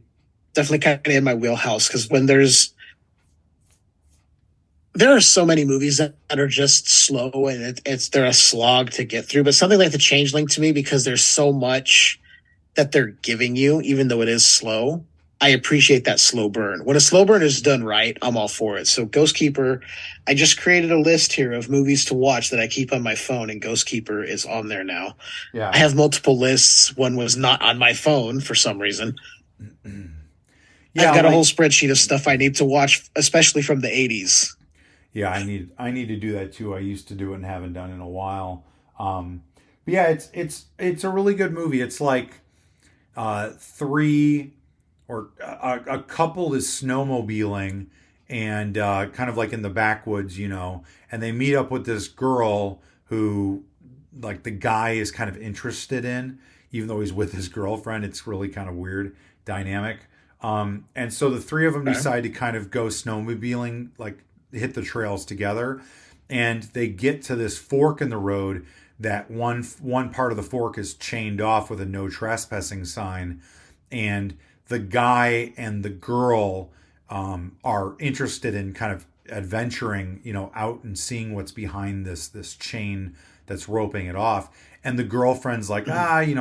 Speaker 7: kind of in my wheelhouse, because when there are so many movies that are just slow and they're a slog to get through. But something like The Changeling, to me, because there's so much that they're giving you, even though it is slow, I appreciate that slow burn. When a slow burn is done right, I'm all for it. So Ghost Keeper, I just created a list here of movies to watch that I keep on my phone, and Ghost Keeper is on there now.
Speaker 8: Yeah,
Speaker 7: I have multiple lists. One was not on my phone for some reason. Yeah, I've got a whole spreadsheet of stuff I need to watch, especially from the 80s.
Speaker 8: Yeah, I need to do that too. I used to do it and haven't done it in a while. But yeah, it's a really good movie. It's three or a couple is snowmobiling and kind of in the backwoods, and they meet up with this girl who the guy is kind of interested in, even though he's with his girlfriend. It's really kind of weird dynamic. And so the three of them decide to kind of go snowmobiling, hit the trails together, and they get to this fork in the road that one part of the fork is chained off with a no trespassing sign, and the guy and the girl are interested in kind of adventuring, out and seeing what's behind this chain that's roping it off. And the girlfriend's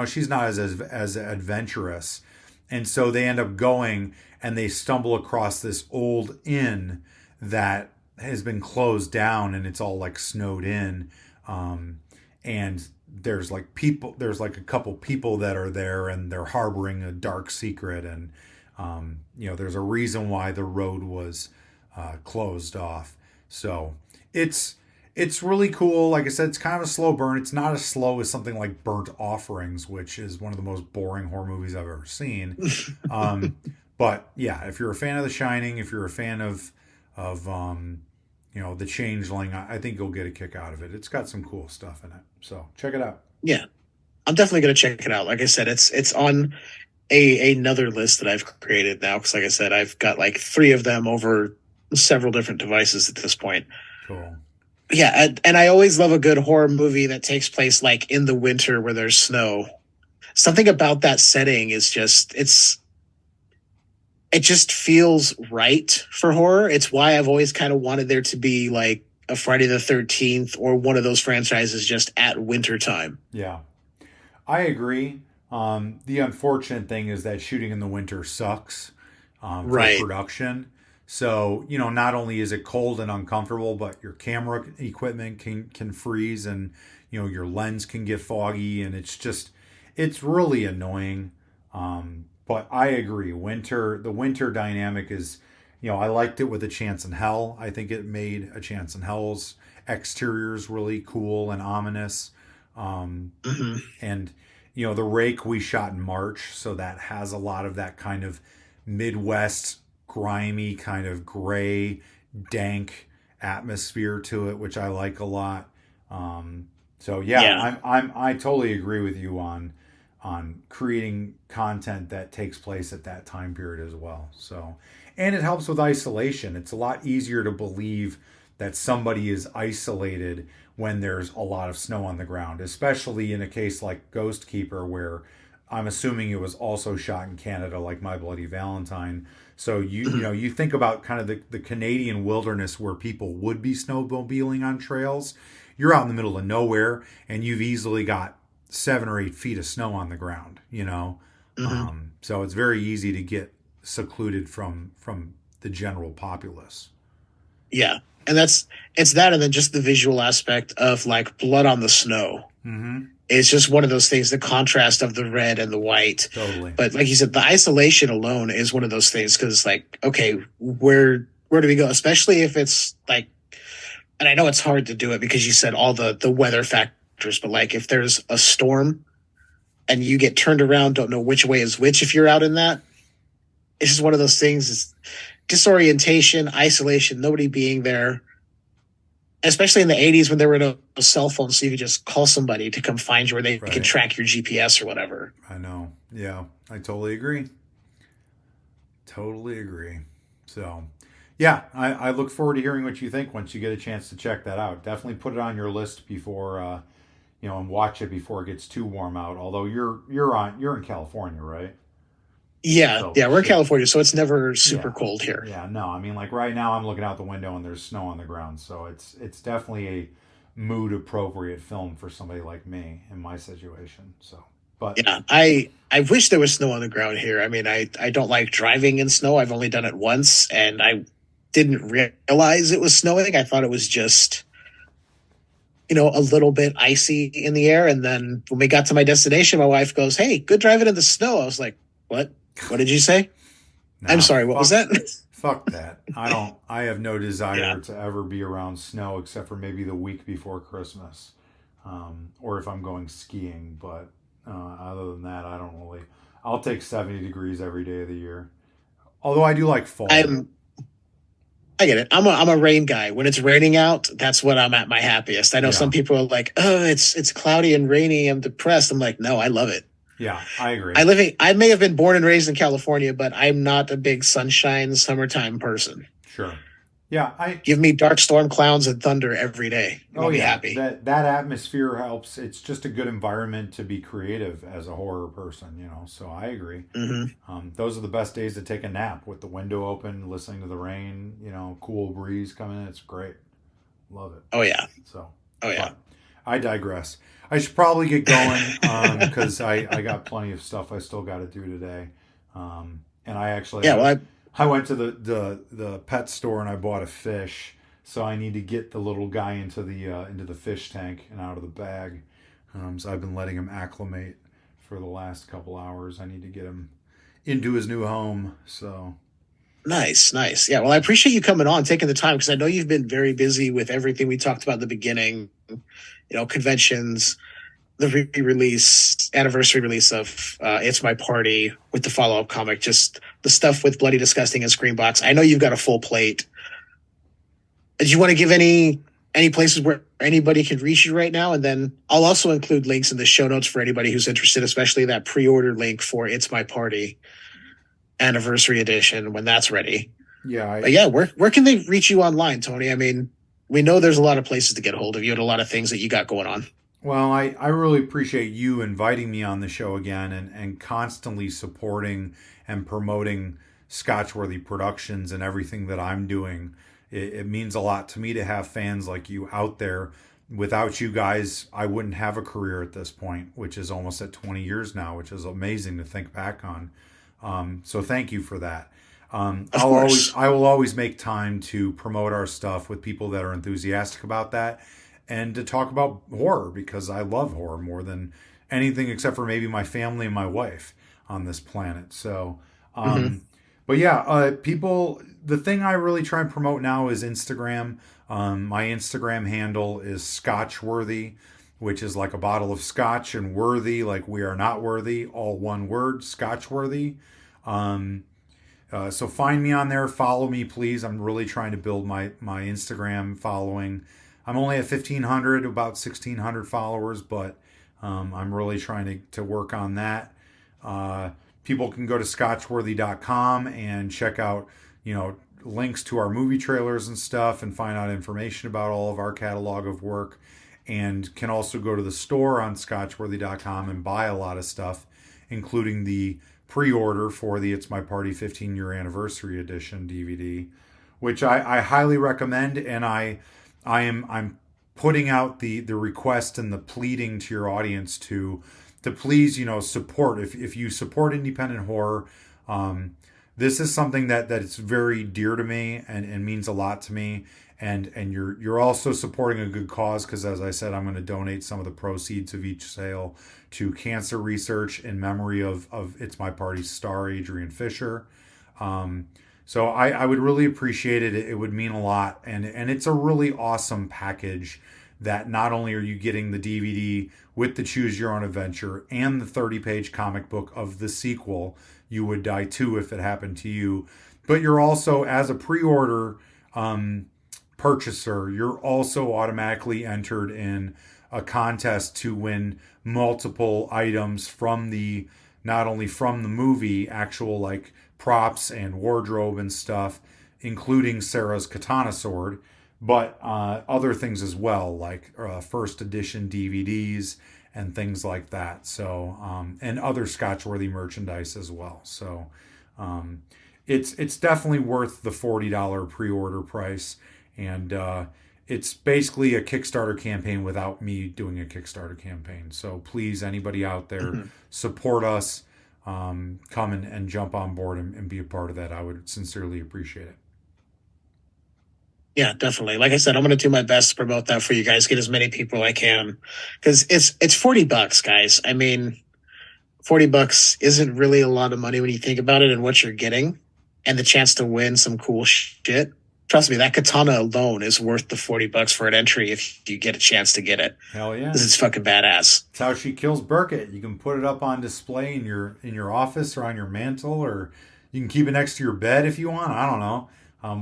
Speaker 8: she's not as adventurous, and so they end up going and they stumble across this old inn that has been closed down, and it's all snowed in, and there's a couple people that are there, and they're harboring a dark secret, and there's a reason why the road was closed off. So it's really cool. Like I said, it's kind of a slow burn. It's not as slow as something like Burnt Offerings, which is one of the most boring horror movies I've ever seen. But yeah, if you're a fan of The Shining, if you're a fan of The Changeling, I think you'll get a kick out of it. It's got some cool stuff in it, so check it out.
Speaker 7: Yeah, I'm definitely going to check it out. Like I said, it's on another list that I've created now, because like I said, I've got three of them over several different devices at this point.
Speaker 8: Cool.
Speaker 7: Yeah, and I always love a good horror movie that takes place in the winter where there's snow. Something about that setting is just it just feels right for horror. It's why I've always kind of wanted there to be like a Friday the 13th or one of those franchises just at winter time.
Speaker 8: Yeah, I agree. The unfortunate thing is that shooting in the winter sucks for
Speaker 7: Right.
Speaker 8: production. So, not only is it cold and uncomfortable, but your camera equipment can freeze, and, your lens can get foggy, and it's really annoying. But I agree. The winter dynamic is, I liked it with A Chance in Hell. I think it made A Chance in Hell's exteriors really cool and ominous. And, The Rake we shot in March, so that has a lot of that kind of Midwest, grimy, kind of gray, dank atmosphere to it, which I like a lot. I totally agree with you on creating content that takes place at that time period as well. So, and it helps with isolation. It's a lot easier to believe that somebody is isolated when there's a lot of snow on the ground, especially in a case like Ghost Keeper, where I'm assuming it was also shot in Canada, like My Bloody Valentine. So you think about kind of the Canadian wilderness where people would be snowmobiling on trails. You're out in the middle of nowhere, and you've easily got 7 or 8 feet of snow on the ground. So it's very easy to get secluded from the general populace.
Speaker 7: Yeah. And it's that, and then just the visual aspect of like blood on the snow.
Speaker 8: Mm-hmm.
Speaker 7: It's just one of those things, the contrast of the red and the white.
Speaker 8: Totally.
Speaker 7: But like you said, the isolation alone is one of those things, because like, okay, where do we go? Especially if it's like, and I know it's hard to do it because you said all the weather factors, but like if there's a storm and you get turned around, don't know which way is which if you're out in that, it's just one of those things. It's disorientation, isolation, nobody being there. Especially in the 80s when there were no cell phones, so you could just call somebody to come find you, or they could track your GPS or whatever.
Speaker 8: I know. Yeah, I totally agree. Totally agree. So, yeah, I look forward to hearing what you think once you get a chance to check that out. Definitely put it on your list before, and watch it before it gets too warm out. Although you're in California, right?
Speaker 7: Yeah,
Speaker 8: So,
Speaker 7: we're in California, so it's never super cold here.
Speaker 8: Yeah, no, I mean, like right now I'm looking out the window and there's snow on the ground, so it's definitely a mood appropriate film for somebody like me in my situation. So, but
Speaker 7: yeah, I wish there was snow on the ground here. I mean, I don't like driving in snow. I've only done it once, and I didn't realize it was snowing. I thought it was just, a little bit icy in the air. And then when we got to my destination, my wife goes, "Hey, good driving in the snow." I was like, "What? What did you say?" I'm sorry, what was that?
Speaker 8: Fuck that. I have no desire to ever be around snow except for maybe the week before Christmas. Or if I'm going skiing. But other than that, I'll take 70 degrees every day of the year. Although I do like fall.
Speaker 7: I get it. I'm a rain guy. When it's raining out, that's when I'm at my happiest. I know some people are like, "Oh, it's cloudy and rainy, I'm depressed." I'm like, no, I love it.
Speaker 8: Yeah, I agree.
Speaker 7: I may have been born and raised in California, but I'm not a big sunshine, summertime person.
Speaker 8: Sure. Yeah,
Speaker 7: give me dark storm clouds and thunder every day. I'll be happy.
Speaker 8: That atmosphere helps. It's just a good environment to be creative as a horror person, So I agree.
Speaker 7: Mm-hmm.
Speaker 8: Those are the best days to take a nap with the window open, listening to the rain. Cool breeze coming in. It's great. Love it.
Speaker 7: Oh yeah.
Speaker 8: So.
Speaker 7: Oh yeah.
Speaker 8: But I digress. I should probably get going because I got plenty of stuff I still got to do today. And I actually I went to the pet store and I bought a fish, so I need to get the little guy into the fish tank and out of the bag. So I've been letting him acclimate for the last couple hours. I need to get him into his new home. So
Speaker 7: nice. Yeah. Well, I appreciate you coming on, taking the time, because I know you've been very busy with everything we talked about at the beginning. Conventions, the re-release, anniversary release of It's My Party with the follow-up comic, just the stuff with Bloody Disgusting and Screambox. I know you've got a full plate. Do you want to give any places where anybody can reach you right now? And then I'll also include links in the show notes for anybody who's interested, especially that pre-order link for It's My Party Anniversary Edition when that's ready.
Speaker 8: Yeah.
Speaker 7: Where can they reach you online, Tony? I mean, we know there's a lot of places to get a hold of you and a lot of things that you got going on.
Speaker 8: Well, I really appreciate you inviting me on the show again and constantly supporting and promoting Scotchworthy Productions and everything that I'm doing. It means a lot to me to have fans like you out there. Without you guys, I wouldn't have a career at this point, which is almost at 20 years now, which is amazing to think back on. So thank you for that. I will always make time to promote our stuff with people that are enthusiastic about that, and to talk about horror, because I love horror more than anything, except for maybe my family and my wife on this planet. So, but yeah, people, the thing I really try and promote now is Instagram. My Instagram handle is Scotchworthy, which is like a bottle of scotch, and worthy, like we are not worthy, all one word, Scotchworthy. So find me on there, follow me, please. I'm really trying to build my Instagram following. I'm only at 1,500, about 1,600 followers, but I'm really trying to work on that. People can go to scotchworthy.com and check out, links to our movie trailers and stuff, and find out information about all of our catalog of work, and can also go to the store on scotchworthy.com and buy a lot of stuff, including the pre-order for the It's My Party 15-year anniversary edition DVD, which I highly recommend. And I'm putting out the request and the pleading to your audience to please, support. If you support independent horror, this is something that it's very dear to me and means a lot to me. And you're also supporting a good cause, because, as I said, I'm going to donate some of the proceeds of each sale to cancer research in memory of It's My Party's star, Adrian Fisher. So I would really appreciate it. It would mean a lot. And it's a really awesome package that not only are you getting the DVD with the Choose Your Own Adventure and the 30-page comic book of the sequel, You Would Die Too If It Happened to You, but you're also, as a pre-order purchaser, you're also automatically entered in a contest to win multiple items from not only from the movie, actual like props and wardrobe and stuff, including Sarah's katana sword, but other things as well, like first edition DVDs and things like that. So, and other Scotchworthy merchandise as well. So, it's definitely worth the $40 pre-order price. And it's basically a Kickstarter campaign without me doing a Kickstarter campaign. So please, anybody out there, support us, come and jump on board and be a part of that. I would sincerely appreciate it.
Speaker 7: Yeah, definitely. Like I said, I'm going to do my best to promote that for you guys, get as many people I can, because it's $40, guys. I mean, $40 isn't really a lot of money when you think about it and what you're getting, and the chance to win some cool shit. Trust me, that katana alone is worth the $40 for an entry if you get a chance to get it.
Speaker 8: Hell yeah.
Speaker 7: This is fucking badass.
Speaker 8: It's how she kills Burkett. You can put it up on display in your office or on your mantle, or you can keep it next to your bed if you want. I don't know.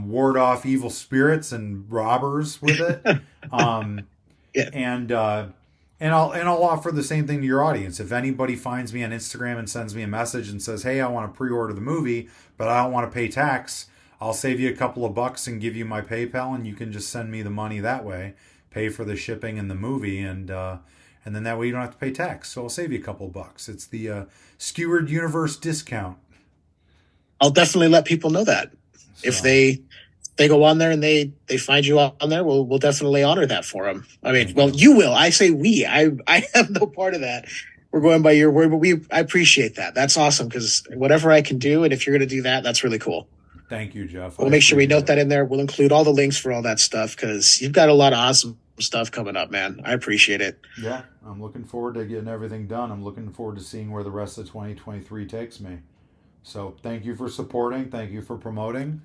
Speaker 8: Ward off evil spirits and robbers with it.
Speaker 7: Yeah.
Speaker 8: And I'll offer the same thing to your audience. If anybody finds me on Instagram and sends me a message and says, "Hey, I want to pre-order the movie, but I don't want to pay tax," I'll save you a couple of bucks and give you my PayPal, and you can just send me the money that way, pay for the shipping and the movie, and then that way you don't have to pay tax. So I'll save you a couple of bucks. It's the Skewered Universe discount.
Speaker 7: I'll definitely let people know that. So, if they go on there and they find you on there, we'll definitely honor that for them. I mean, well, you will. I say we. I have no part of that. We're going by your word, but I appreciate that. That's awesome, because whatever I can do, and if you're going to do that, that's really cool.
Speaker 8: Thank you, Jeff.
Speaker 7: We'll make sure we note that in there. We'll include all the links for all that stuff, because you've got a lot of awesome stuff coming up, man. I appreciate it.
Speaker 8: Yeah, I'm looking forward to getting everything done. I'm looking forward to seeing where the rest of 2023 takes me. So thank you for supporting. Thank you for promoting.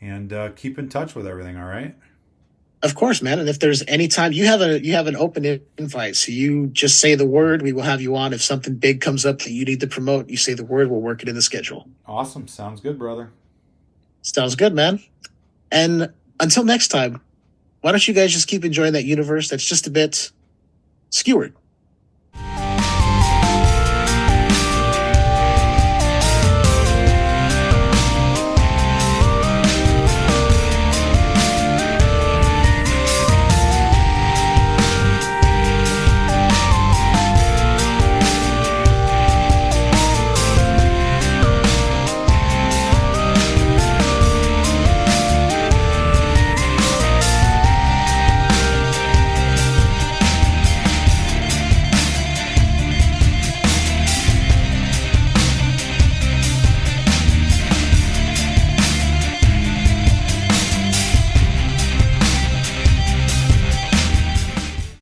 Speaker 8: And keep in touch with everything, all right?
Speaker 7: Of course, man. And if there's any time, you have an open invite. So you just say the word. We will have you on. If something big comes up that you need to promote, you say the word. We'll work it in the schedule.
Speaker 8: Awesome. Sounds good, brother.
Speaker 7: Sounds good, man. And until next time, why don't you guys just keep enjoying that universe that's just a bit skewered?